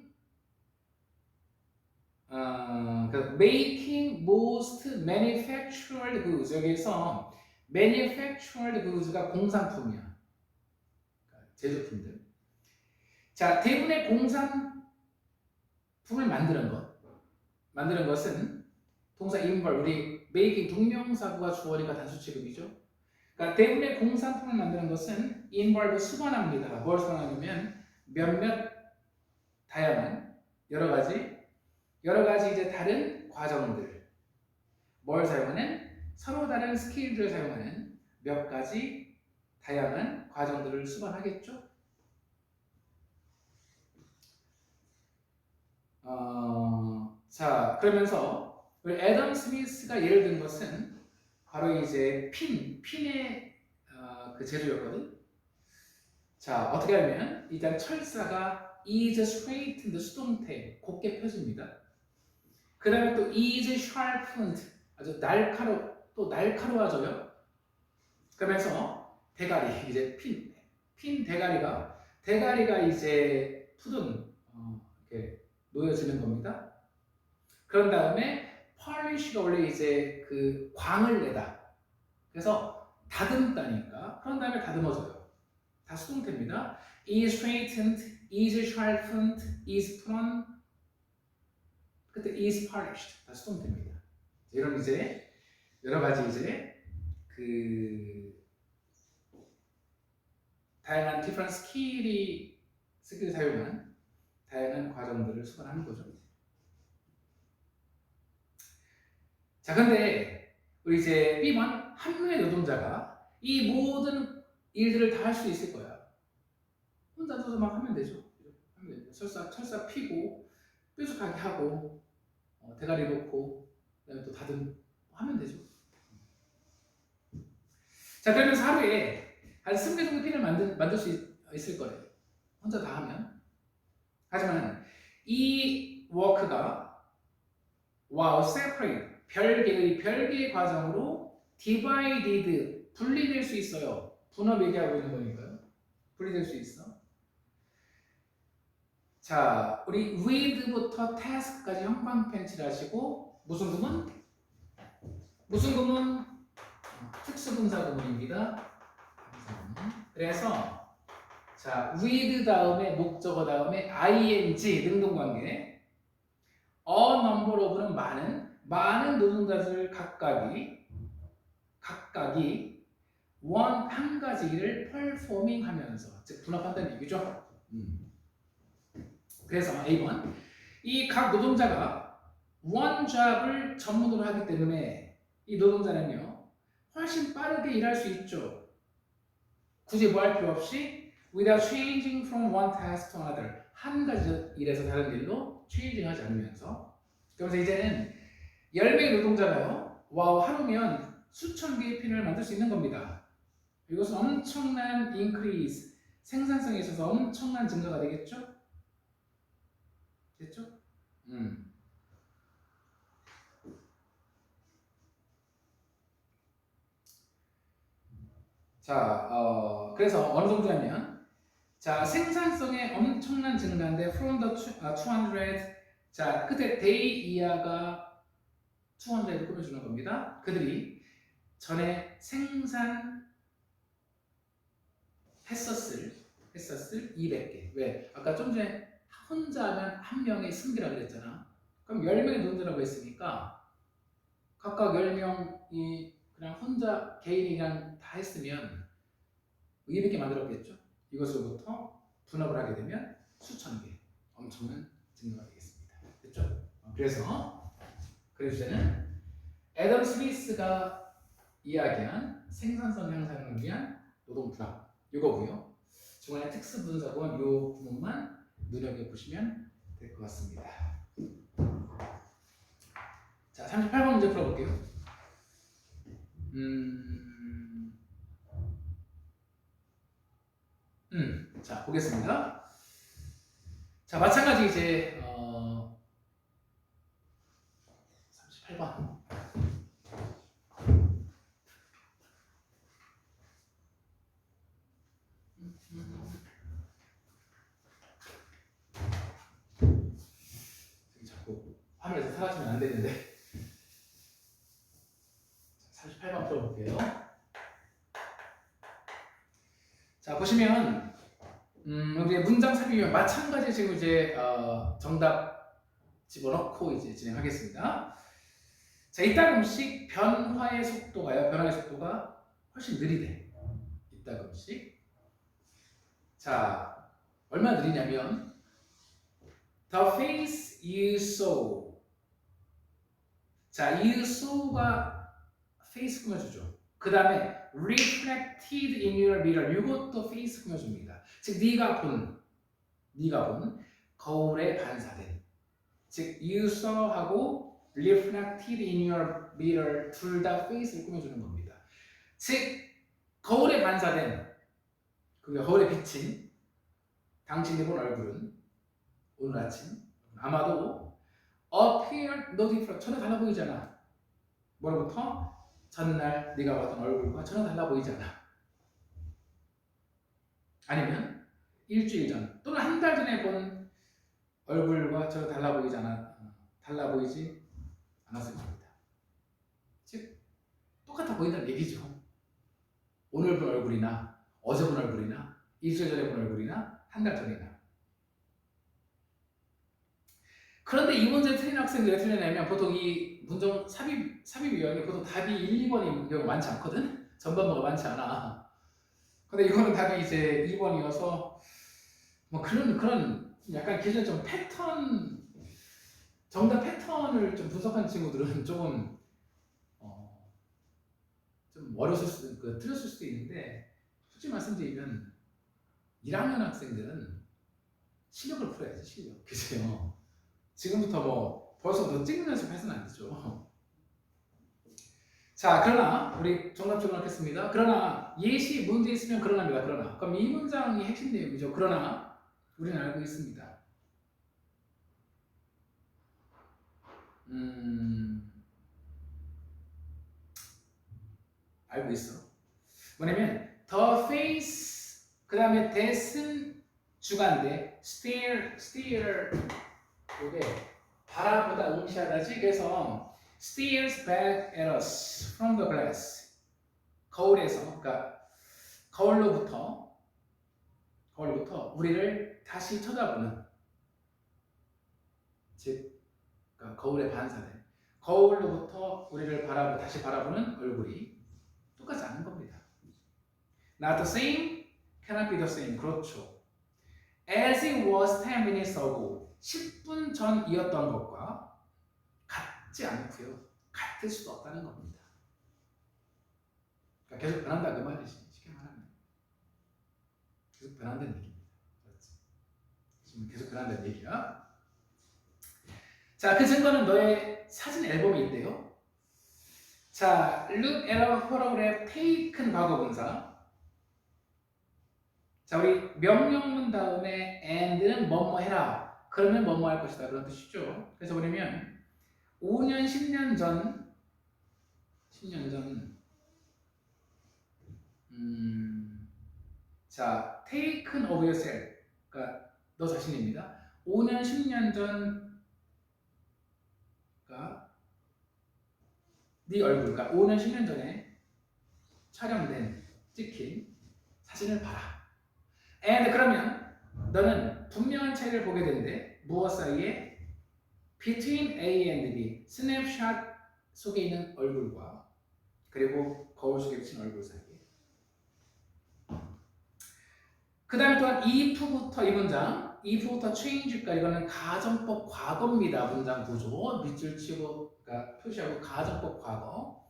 most manufactured goods. 여기서 manufactured goods가 공산품이야. 제조품들. 자, 대부분의 공산품을 만드는 것은 동사 involve, 우리 making 동명사구가 주어니까 단수 취급이죠. 그러니까 대부분의 공산품을 만드는 것은 involve 수반합니다. 뭘 수반하냐면 몇몇 다양한 여러 가지 이제 다른 과정들, 뭘 사용하는 서로 다른 스킬들을 사용하는 몇 가지 다양한 과정들을 수반하겠죠. 자, 그러면서 우리 애덤 스미스가 예를 든 것은 바로 이제 핀의 그 제조였거든. 자, 어떻게 하면 일단 철사가 is straightened 수동태 곱게 펴집니다. 그 다음에 또 is sharpened 아주 날카로워져요. 그러면서 대가리 이제 핀 대가리가 이제 푸든 이렇게 놓여지는 겁니다. 그런 다음에 polish가 원래 이제 그 광을 내다. 그래서 다듬다니까. 그런 다음에 다듬어져요. 다 수동태입니다. is straightened, is sharpened, is put on, 그때 is polished 다 수동태입니다. 이런 이제 여러 가지 이제 그 다양한 different 스킬을 사용한 다양한 과정들을 수반하는 거죠. 자, 근데 우리 이제 B1 한 명의 노동자가 이 모든 일들을 다 할 수 있을 거야. 혼자서 막 하면 되죠. 철사 피고 뾰족하게 하고 대가리 놓고 그다음에 또 하면 되죠. 자, 그러면서 하루에 한 20개 정도 핀을 만들 수 있을 거예요. 혼자 다 하면. 하지만 이 워크가 separate 별개의 과정으로 divided 분리될 수 있어요. 분업 얘기하고 있는 거니까요. 분리될 수 있어. 자, 우리 with부터 task까지 형광펜 칠하시고 무슨 구문? 특수분사 구문입니다. 그래서 자, with 다음에 목적어 다음에 ing 능동관계 a number of는 많은 노동자들 각각이 한 가지 일을 performing 하면서 즉 분업한다는 얘기죠. 그래서 A번 이 각 노동자가 one job을 전문으로 하기 때문에 이 노동자는요 훨씬 빠르게 일할 수 있죠. 굳이 뭐 할 필요 없이 without changing from one task to another 한 가지 일에서 다른 일로 체인징하지 않으면서 그래서 이제는 10명의 노동자가요 하루면 수천 개의 핀을 만들 수 있는 겁니다. 이것은 엄청난 increase 생산성에 있어서 엄청난 증가가 되겠죠? 됐죠? 자, 그래서 어느 정도냐면 자, 생산성의 엄청난 증가인데 from the 200 자, 끝에 day 이하가 200을 꾸며주는 겁니다. 그들이 전에 생산했었을 200개. 왜? 아까 좀 전에 혼자 하면 한 명의 승기라고 그랬잖아. 그럼 10명의 노동자라고 했으니까 각각 10명이 그냥 혼자 개인이 그냥 다 했으면 200개 만들었겠죠. 이것으로부터 분업을 하게 되면 수천 개 엄청난 증가가 되겠습니다. 됐죠? 그래서 주제는 애덤 스미스가 이야기한 생산성 향상을 위한 노동 분업 이거고요. 중간에 특수분사구문 이 부분만 눈여겨보시면 될 것 같습니다. 자, 38번 문제 풀어볼게요. 자, 보겠습니다. 자, 마찬가지 이제 38번. 자꾸 화면에서 사라지면 안 되는데. 38번 풀어볼게요. 자, 보시면 우리 문장 삽입이면 마찬가지 지금 이제 정답 집어넣고 이제 진행하겠습니다. 자, 이따금씩 변화의 속도가 훨씬 느리대. 이따금씩. 자, 얼마나 느리냐면 The face you saw. 자, you saw가 face 꾸며주죠. 그 다음에 reflected in your mirror. 이것도 face 꾸며줍니다. 즉 네가 본 거울에 반사된. 즉 you saw하고 reflected in your mirror 둘 다 face를 꾸며주는 겁니다. 즉 거울에 반사된 그러니까 거울에 비친 당신이 본 얼굴은 오늘 아침 아마도 appear no different 전혀 달라 보이지 않아. 뭐로부터? 전날 네가 봤던 얼굴과 전혀 달라 보이지 않아. 아니면 일주일 전 또는 한 달 전에 본 얼굴과 전혀 달라 보이지 않았을 겁니다. 즉 똑같아 보인다는 얘기죠. 오늘 본 얼굴이나 어제 본 얼굴이나 일주일 전에 본 얼굴이나 한 달 전이나. 그런데 이 문제 틀린 학생들이 틀려내면 보통 이 문정 삽입 유형이 보통 답이 1, 2번인 경우가 많지 않거든? 전반부가 많지 않아. 근데 이거는 답이 이제 2번이어서 뭐 그런 약간 기존에 좀 정답 패턴을 좀 분석한 친구들은 좀 틀렸을 수도 있는데 솔직히 말씀드리면 1학년 학생들은 실력을 풀어야지 실력. 그죠? 지금부터 뭐 벌써부터 찍는 연습 해서는 안 되죠. 자, 그러나 우리 정답 적용하겠습니다. 그러나 예시 문제 있으면 그러나입니다. 그럼 이 문장이 핵심 내용이죠. 그러나 우리는 알고 있습니다. 알고 있어. 뭐냐면 the face 그 다음에 that은 주관대 stare 이게 바라보다 응시하다지. 그래서 stares back at us from the glass 거울에서 그러니까 거울로부터 우리를 다시 쳐다보는 즉 그러니까 거울에 반사된 거울로부터 우리를 다시 바라보는 얼굴이 똑같지 않은 겁니다. Not the same, cannot be the same. 그렇죠. As it was 10 minutes ago. 10분 전이었던 것과 같지 않고요. 같을 수도 없다는 겁니다. 그러니까 계속 변한다 그 말이지. 쉽게 말하면 계속 변한다는 얘기입니다. 그렇지? 지금 계속 변한다는 얘기야. 자, 그 증거는 너의 사진 앨범에 있대요. 자, look at a photograph taken 과거분사. 자, 우리 명령문 다음에 and는 뭐뭐 해라. 그러면 뭐뭐 할 것이다. 그런 뜻이죠. 그래서 뭐냐면 5년, 10년 전 자, taken of yourself. 그러니까 너 자신입니다. 5년, 10년 전 그러니까 네 얼굴, 그러니까 5년, 10년 전에 촬영된, 찍힌 사진을 봐라. And 그러면 너는 분명한 차이를 보게 되는데 무엇 사이에? Between A and B, 스냅샷 속에 있는 얼굴과 그리고 거울 속에 비친 얼굴 사이에. 그 다음에 또한 if부터 이 문장, if부터 change까지 이거는 가정법 과거입니다. 문장 구조 밑줄 치고 그러니까 표시하고 가정법 과거.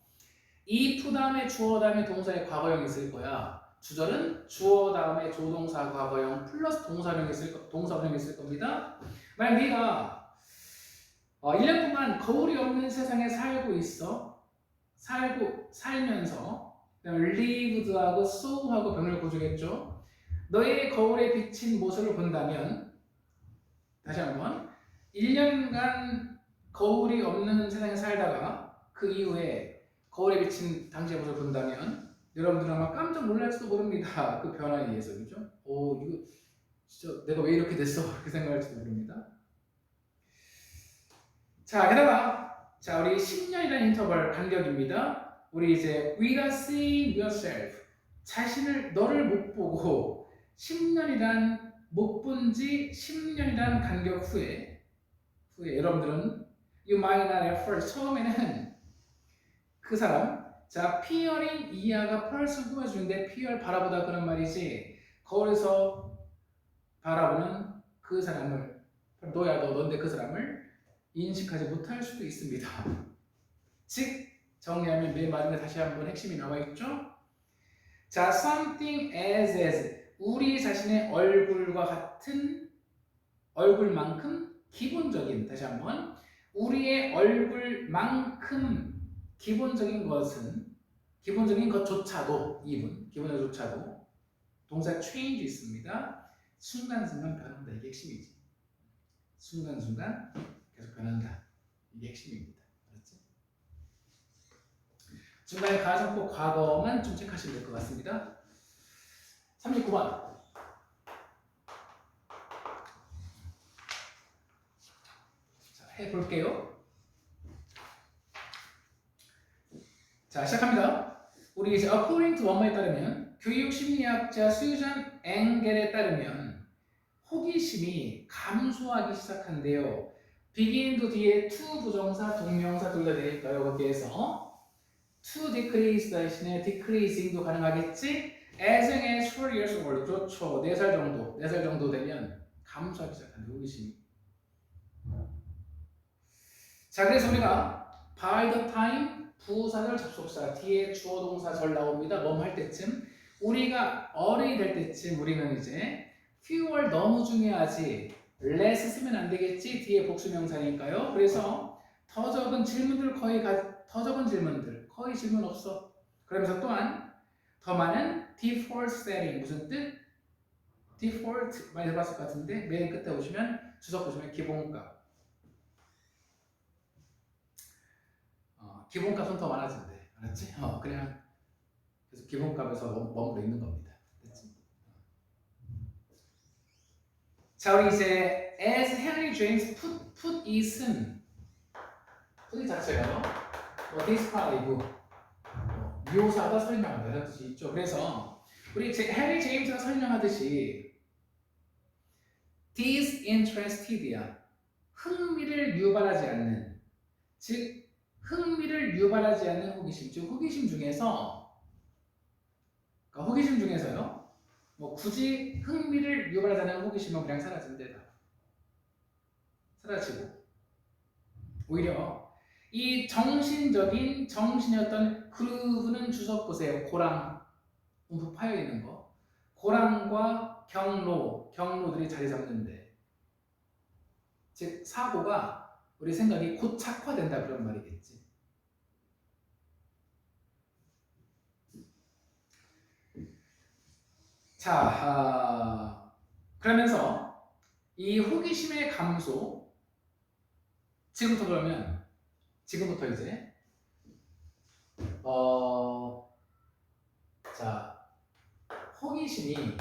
if 다음에 주어 다음에 동사의 과거형이 있을 거야. 주절은 주어 다음에 조동사 과거형 플러스 동사형이 있을 겁니다. 만약 네가 1년 동안 거울이 없는 세상에 살면서 lived하고 saw하고 병렬 구조겠죠. 너의 거울에 비친 모습을 본다면 다시 한번 1년간 거울이 없는 세상에 살다가 그 이후에 거울에 비친 당시의 모습을 본다면 여러분들은 아마 깜짝 놀랄지도 모릅니다. 그 변화에 의해서. 그죠? 이거 진짜 내가 왜 이렇게 됐어? 그렇게 생각할지도 모릅니다. 자, 게다가 우리 10년이라는 인터벌 간격입니다. 우리 이제 without seeing yourself 너를 못 보고 10년이란 못 본 지 10년이란 간격 후에 여러분들은 you might not at first 처음에는 그 사람 자, peering 이하가 person 꾸며주는데 peer 바라보다 그런 말이지 거울에서 바라보는 그 사람을 너야 너인데 그 사람을 인식하지 못할 수도 있습니다. 즉 정리하면 맨 마지막에 다시 한번 핵심이 나와 있죠. 자, something as 우리 자신의 얼굴과 같은 얼굴만큼 기본적인 다시 한번 우리의 얼굴만큼 기본적인 것조차도 기본적조차도 동사 change 있습니다. 순간순간 변한다. 이게 핵심이지. 순간순간 계속 변한다. 이게 핵심입니다. 알았지? 중간에 가정법 과거만 좀 체크하시면 될 것 같습니다. 39번. 자, 해볼게요. 자, 시작합니다. 우리 이제 according to 원문에 따르면 교육 심리학자 수잔 엥겔에 따르면 호기심이 감소하기 시작한대요. begin 뒤에 to 부정사, 동명사 둘 다 되니까요. 거기에서 to decrease 대신에 decreasing도 가능하겠지? as young as 4 years old. 그렇죠. 4살 정도 되면 감소하기 시작한대, 호기심이. 자, 그래서 우리가 by the time 부사절 접속사 뒤에 주어 동사 절 나옵니다. 뭐뭐 할 때쯤 우리가 어른이 될 때쯤 우리는 이제 fewer 너무 중요하지 less 쓰면 안 되겠지. 뒤에 복수명사니까요. 그래서 더 적은 질문들 거의 질문 없어. 그러면서 또한 더 많은 default setting 무슨 뜻? default 많이 들어봤을 것 같은데 맨 끝에 보시면 주석 보시면 기본값. 기본값은 더 많아진대. 알았지? 그냥 그래서 기본값에서 머물러 있는 겁니다. 됐지? 자, 우리 이제 as Henry James put it은 put 자체가요. describe 묘사하다 설명한다 이런 뜻이 있죠. 그래서 우리 해리 제임스가 설명하듯이 disinterested야 흥미를 유발하지 않는 즉 흥미를 유발하지 않는 호기심 즉 호기심 중에서요 뭐 굳이 흥미를 유발하지 않는 호기심은 그냥 사라진대다. 사라지고 오히려 이 정신의 어떤 그루브는 주석 보세요. 고랑 움푹 파여 있는 거. 고랑과 경로들이 자리 잡는데, 즉 사고가 우리 생각이 고착화된다 그런 말이겠지. 자, 그러면서 이 호기심의 감소 지금부터 이제 자 호기심이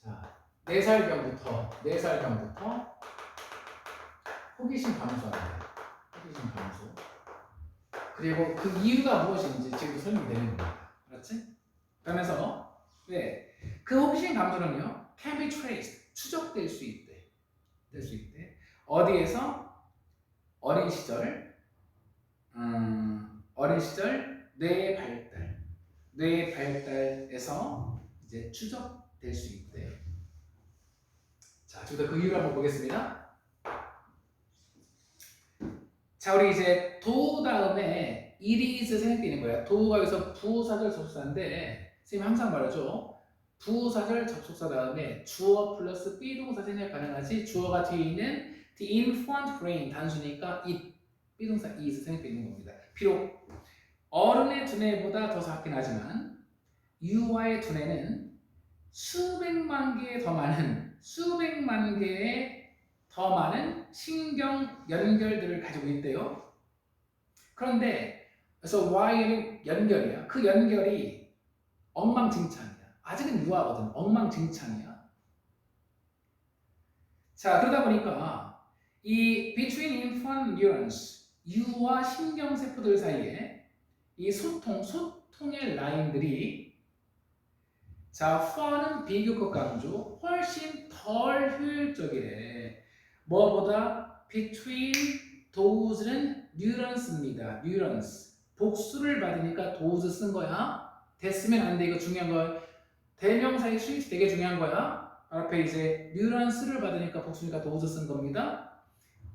자 4살경부터 호기심 감소한다. 호기심 감소. 그리고 그 이유가 무엇인지 지금 설명되는 겁니다. 알았지? 그러면서 그 호기심 감소는요 can be traced 추적될 수 있대. 어디에서? 어린 시절 뇌의 발달에서 이제 추적될 수 있대. 자, 좀 더 그 이유를 한번 보겠습니다. 자, 우리 이제 도 다음에 it is 생각되는 거야. 도가 여기서 부사절 접속사인데 선생님 항상 말하죠. 부사절 접속사 다음에 주어 플러스 비동사 생략 가능하지. 주어가 뒤에 있는 the infant brain 단수니까 it 비동사 is 생략되는 겁니다. 비록 어른의 두뇌보다 더 작긴 하지만 유아의 두뇌는 수백만 개의 더 많은 신경 연결들을 가지고 있대요. 그런데 그래서 Y는 연결이야. 그 연결이 엉망진창이야. 아직은 유아거든. 엉망진창이야. 자, 그러다 보니까 이 between infant neurons 유아 신경세포들 사이에 이 소통의 라인들이 자, for는 비교급 강조 훨씬 덜 효율적이래. 뭐보다 between those는 neurons입니다. neurons 복수를 받으니까 those 쓴 거야. 됐으면 안 돼. 이거 중요한 거. 대명사의 수입 되게 중요한 거야. 앞에 이제 뉴런스를 받으니까 복수니까 도즈 쓴 겁니다.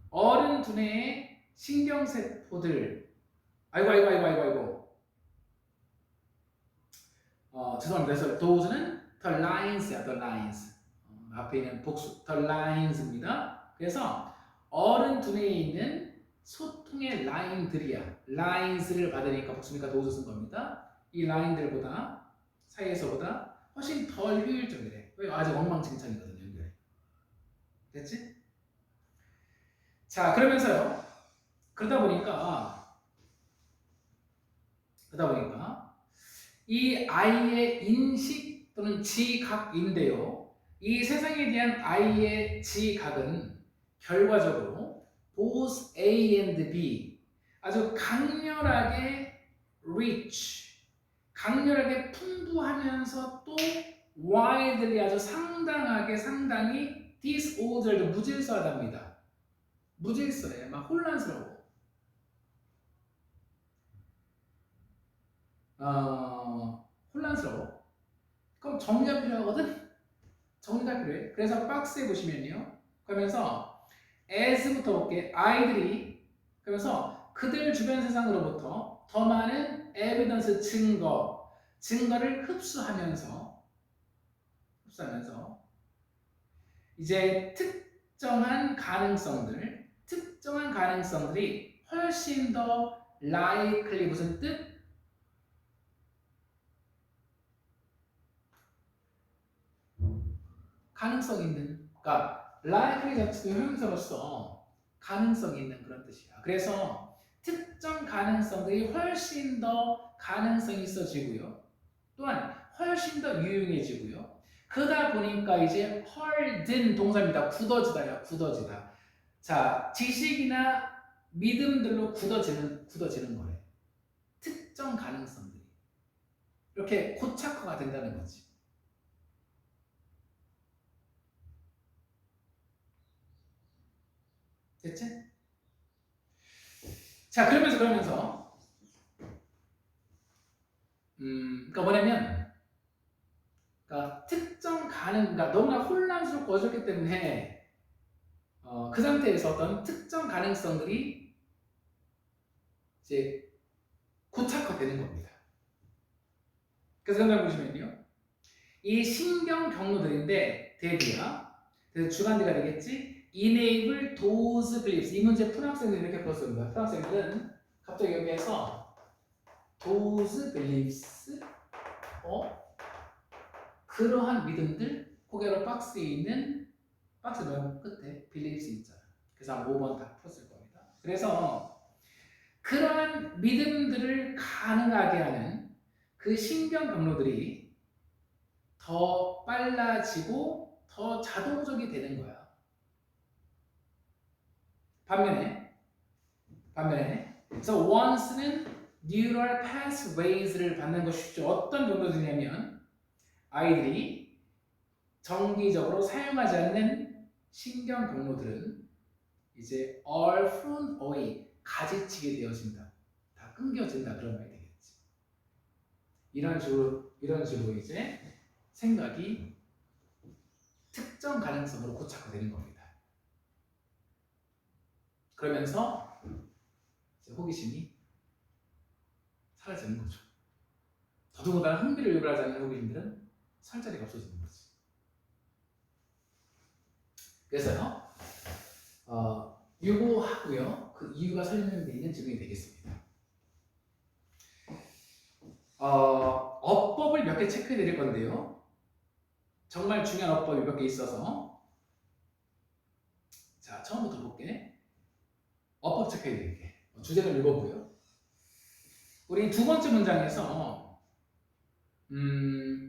어른 두뇌의 신경세포들. 아이고. 죄송합니다. 그래서 도즈는 the lines야, the lines. 앞에 있는 복수, the lines입니다. 그래서 어른 두뇌에 있는 소통의 라인들이야. lines를 받으니까 복수니까 도즈 쓴 겁니다. 이 라인들보다 사이에서보다 훨씬 덜 효율적이래. 왜? 아직 엉망진창이거든요. 연결이. 됐지? 자, 그러면서요. 그러다 보니까 이 아이의 인식 또는 지각인데요. 이 세상에 대한 아이의 지각은 결과적으로 both A and B 아주 강렬하게 rich, 강렬하게 풍부하면서 또 wildly 아주 상당히 disordered 무질서하답니다. 무질서해. 막 혼란스러워. 혼란스러워. 그럼 정리가 필요하거든? 정리가 필요해. 그래서 박스에 보시면요. 그러면서 as부터 볼게. 아이들이 그러면서 그들 주변 세상으로부터 더 많은 evidence 증거를 흡수하면서 이제 특정한 가능성들이 훨씬 더 likely 무슨 뜻? 가능성 있는, 그러니까 likely 자체도 형용사로서 가능성 있는 그런 뜻이야. 그래서 특정 가능성들이 훨씬 더 가능성이 있어지고요. 또한 훨씬 더 유용해지고요. 그러다 보니까 이제 헐든 동사입니다. 굳어지다. 자, 지식이나 믿음들로 굳어지는 거래. 특정 가능성들이 이렇게 고착화가 된다는 거지. 됐지? 자, 그러면서 그러니까 뭐냐면 그러니까 너무나 혼란스럽고 어렵기 때문에 그 상태에서 어떤 특정 가능성들이 이제 고착화되는 겁니다. 그래서 생각해 보시면요, 이 신경 경로들인데 대비야. 그래서 주관대가 되겠지. enable those beliefs. 이 문제 푼 학생들이 이렇게 풀었습니다. 푼 학생들은 갑자기 여기에서 those beliefs, 그러한 믿음들, 고개로 박스에 있는 박스 맨 끝에 beliefs 있잖아. 그래서 한 5번 다 풀었을 겁니다. 그래서 그러한 믿음들을 가능하게 하는 그 신경 경로들이 더 빨라지고 더 자동적이 되는 거야. 반면에 그래서 once는 neural pathways를 받는 것이죠. 어떤 경로들이냐면 아이들이 정기적으로 사용하지 않는 신경 경로들은 이제 are thrown away, 가지치게 되어진다. 다 끊겨진다. 그런 말이 되겠지. 이런 식으로 이제 생각이 특정 가능성으로 고착화되는 겁니다. 그러면서 이제 호기심이 사라지는 거죠. 더더군다나 흥미를 유발하지 않는 호기심들은 살 자리가 없어지는 거지. 그래서요, 유고하고요, 그 이유가 설명되어 있는 질문이 되겠습니다. 어법을 몇 개 체크해 드릴 건데요. 정말 중요한 어법이 몇 개 있어서, 자, 처음부터 볼게. 어법 체크해 드릴게. 주제를 읽어보고요. 우리 두 번째 문장에서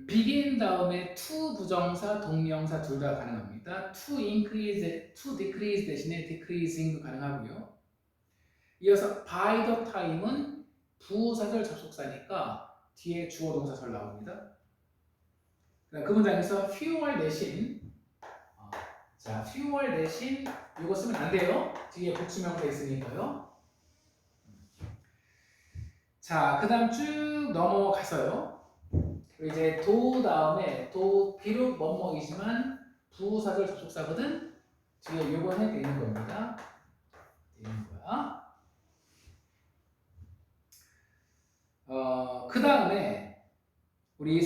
begin 다음에 to 부정사, 동명사 둘 다 가능합니다. to increase, to decrease 대신에 decreasing도 가능하고요. 이어서 by the time은 부사절 접속사니까 뒤에 주어 동사절 나옵니다. 그 문장에서 fewer 대신 fewer 대신 이거 쓰면 안 돼요. 뒤에 복수명사 있으니까요. 자, 그 다음 쭉 넘어가서요. 그리고 이제 도 다음에 도 비록 뭐뭐이지만 부사절 접속사거든. 지금 요번에 되는 겁니다. 되는 거야. 그 다음에 우리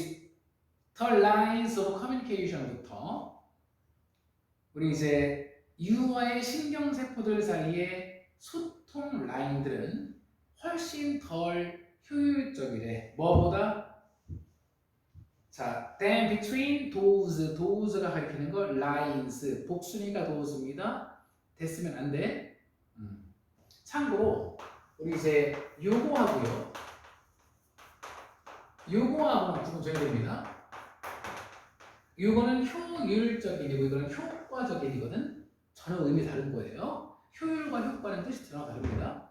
third lines of communication부터 우리 이제 유와의 신경세포들 사이의 소통 라인들은 훨씬 덜 효율적이래. 뭐보다? 자, then between those가 가리키는 거 lines, 복순이가 those입니다. 됐으면 안 돼. 참고로 우리 이제 요거하고요. 요거하고는 구분줘야 됩니다. 요거는 효율적인이고 이거는 효과적인이거든. 전혀 의미 다른 거예요. 효율과 효과는 뜻이 전혀 다릅니다.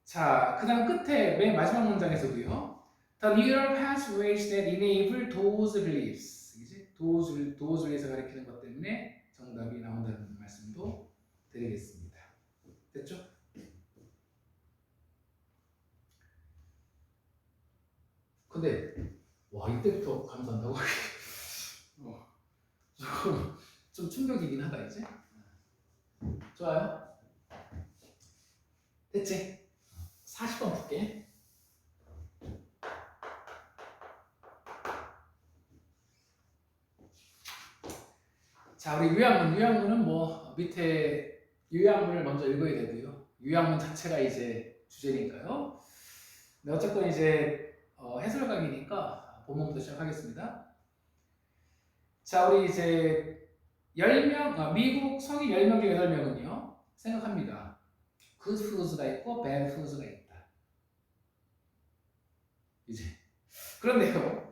자, 그 다음 끝에 맨 마지막 문장에서도요. The neural pathways that enable those beliefs. those beliefs가 가리키는 것 때문에 정답이 나온다는 말씀도 드리겠습니다. 됐죠? 근데 와 이때부터 감사한다고? 좀 충격이긴 하다 이제. 좋아요. 됐지? 40번 볼게. 자, 우리 요약문은 뭐 밑에 요약문을 먼저 읽어야 되고요. 요약문 자체가 이제 주제니까요. 네, 어쨌건 이제 해설 강의니까 본문부터 시작하겠습니다. 자, 우리 이제 10명, 미국 성인 10명 중 8명은요 생각합니다. good foods가 있고 bad foods가 있다. 이제 그런데요.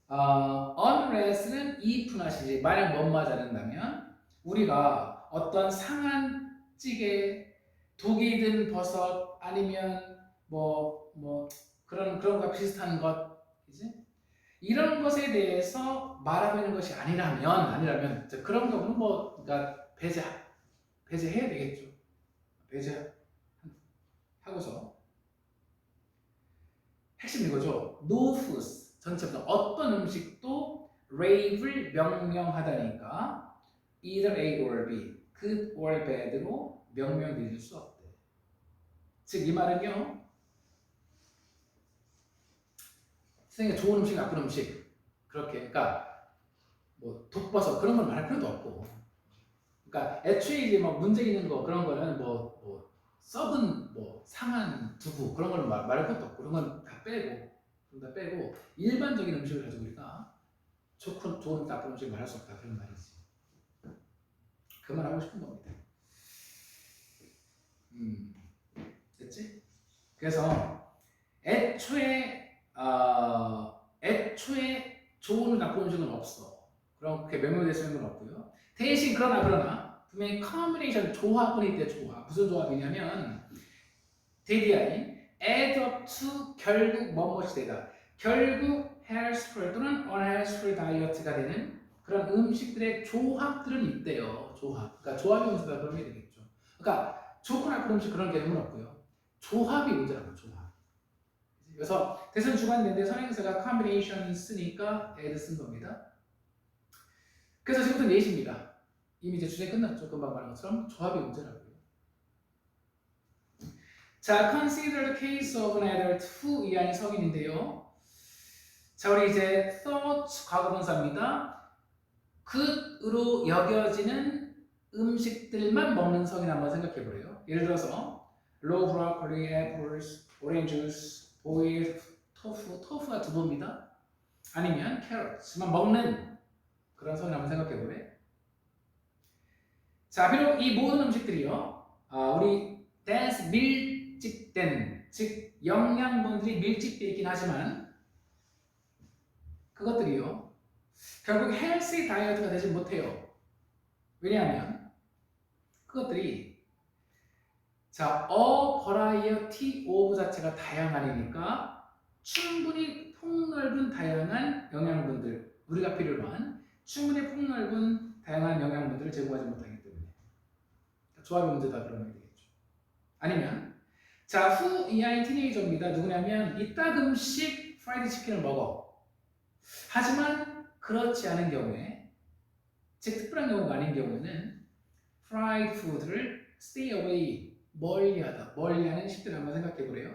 unless는 if 나시지. 만약 뭐뭐하지 않는다면 우리가 어떤 상한 찌개, 독이 든 버섯 아니면 뭐 그런 것과 비슷한 것 이제 이런 것에 대해서 말하고 있는 것이 아니라면 그런 경우는 뭐 그러니까 배제해야 되겠죠. 배제하고서 핵심 이거죠. No foods 전체부터 어떤 음식도 rave를 명명하다니까 either A or B, good or bad로 명명드릴 수 없대. 즉 이 말은요. 선생님 좋은 음식, 나쁜 음식 그렇게 그러니까 뭐 독버섯 그런 걸 말할 필요도 없고, 그러니까 애초에 이제 뭐 문제 있는 거 그런 거는 뭐 썩은 뭐 상한 두부 그런 걸 말할 것도 없고 그런 건 다 빼고 일반적인 음식을 가지고 우리가 좋은 나쁜 음식 말할 수 없다 그런 말이지. 그 말 하고 싶은 겁니다. 됐지? 그래서 애초에 좋은 나쁜 음식은 없어. 그렇게 명명될 수 있는 건 없고요. 대신 그러나 분명히 커뮤니케이션 조합은 있대. 조합 무슨 조합이냐면 DDI add up to 결국 뭐뭐이 되다. 결국 healthful 또는 unhealthful 다이어트가 되는 그런 음식들의 조합들은 있대요. 조합. 그러니까 조합이 문제다 그러면 되겠죠. 그러니까 좋고 나쁜 음식 그런 개념은 없고요. 조합이 문제라고. 조합. 그래서 대선 주관인데 선행사가 combination 쓰니까 add 쓴 겁니다. 그래서 지금부터 예시입니다. 이미 이제 주제 끝났죠. 금방 말한 것처럼 조합이 문제라고요. 자, consider the case of an adult who 이 안이 성인인데요. 자, 우리 이제 thought 과거분사입니다. good으로 여겨지는 음식들만 먹는 성인 한번 생각해 보래요. 예를 들어서 raw broccoli, apples, orange juice, boiled tofu가 두부입니다. 아니면 carrots만 먹는 그런 성인 한번 생각해 보래. 자, 비록 이 모든 음식들이요, 우리 dense 밀집된, 즉 영양분들이 밀집되어 있긴 하지만 그것들이요 결국 헬시 다이어트가 되지 못해요. 왜냐하면 그것들이 자, a variety of 자체가 다양하니까 충분히 폭넓은 다양한 영양분들, 우리가 필요로 한 충분히 폭넓은 다양한 영양분들을 제공하지 못하기 때문에 조합의 문제다 그러면 되겠죠. 아니면 자, who 이 아이 티네이저입니다. 누구냐면 이따금씩 프라이드 치킨을 먹어. 하지만 그렇지 않은 경우에, 즉 특별한 경우가 아닌 경우에는 프라이드 푸드를 stay away, 멀리하다, 멀리하는 10대를 한번 생각해 보래요.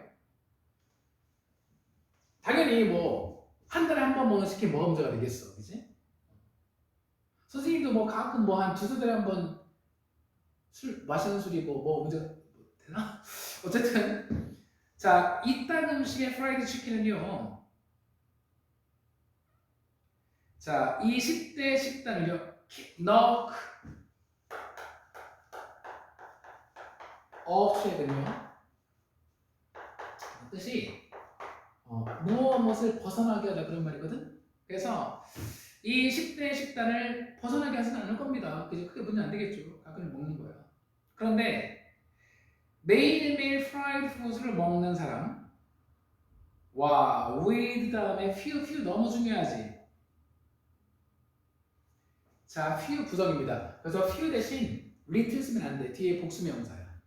당연히 뭐 한 달에 한 번 먹는 치킨 뭐가 문제가 되겠어, 그지? 선생님도 뭐 가끔 뭐 한 두세 달에 한 번 술 마시는 술이 뭐 문제가 되나? 어쨌든 자, 이딴 음식의 프라이드 치킨은요. 자, 이 10대 식단을요. knock off 해야 되네요. 뜻이 무엇을 벗어나게 하다 그런 말이거든. 그래서 이 10대 식단을 벗어나게 하지는 않을 겁니다. 그죠? 크게 문제 안 되겠죠. 가끔 먹는 거야. 그런데 매일매일 프라이드 푸드를 먹는 사람, 와, with 다음에 few 너무 중요하지. 자, few 부정입니다. 그래서 few 대신 little 쓰면 안 돼. 뒤에 복수명사야.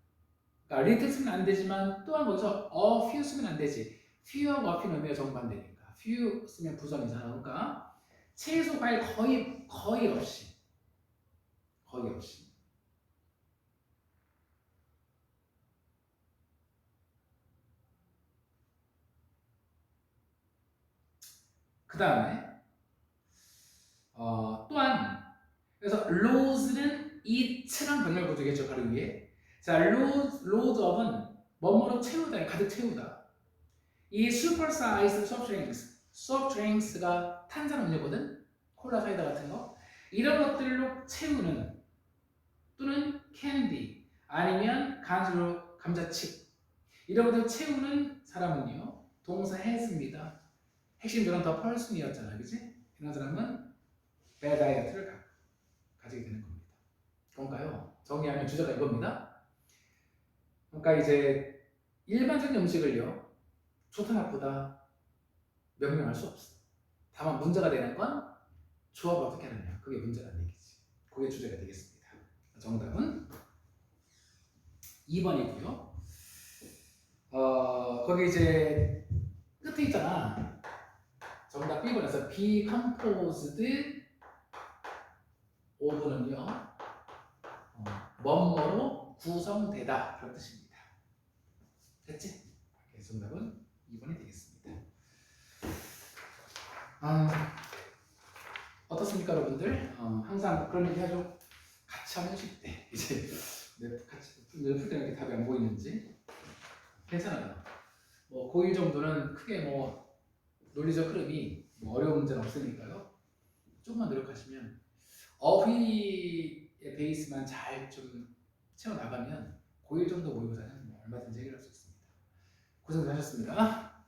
그러니까 little 쓰면 안 되지만 또한 거기서 few 쓰면 안 되지. few하고 few 넣으면 정반대니까. few 쓰면 부정이잖아. 그러니까 채소, 과일 거의 없이. 거의 없이. 그 다음에 또한 그래서 load는 eat랑 병렬 구조겠죠. 바로 위에. 자, load up은 뭐뭐로 채우다, 가득 채우다. 이 supersized soft drinks가 탄산음료거든. 콜라, 사이다 같은 거. 이런 것들로 채우는 또는 candy 아니면 간식으로 감자칩 이런 것들 채우는 사람은요. 동사 has입니다. 핵심 조건 더 person이었잖아, 그지? 이런 사람은 bad diet를 가지게 되는 겁니다. 그런가요? 정리하면 주제가 이겁니다. 그러니까 이제 일반적인 음식을요. 좋다 나쁘다 명명할 수 없어. 다만 문제가 되는 건 조합을 어떻게 하느냐. 그게 문제라는 얘기지. 그게 주제가 되겠습니다. 정답은 2번이고요. 거기 이제 끝에 있잖아. 정답 B번에서 decomposed 오븐은요. 뭐뭐로 구성되다 그런 뜻입니다. 됐지? 정답은 2번이 되겠습니다. 어떻습니까, 여러분들? 항상 그런 얘기 하죠. 같이 하면 10대. 이제 풀 때는 이렇게 답이 안 보이는지 괜찮아요. 뭐 고1 정도는 크게 뭐 논리적 흐름이 뭐 어려운 문제는 없으니까요. 조금만 노력하시면 어휘의 베이스만 잘 좀 채워 나가면 고1 정도 모의고사는 뭐 얼마든지 해결할 수 있습니다. 고생하셨습니다.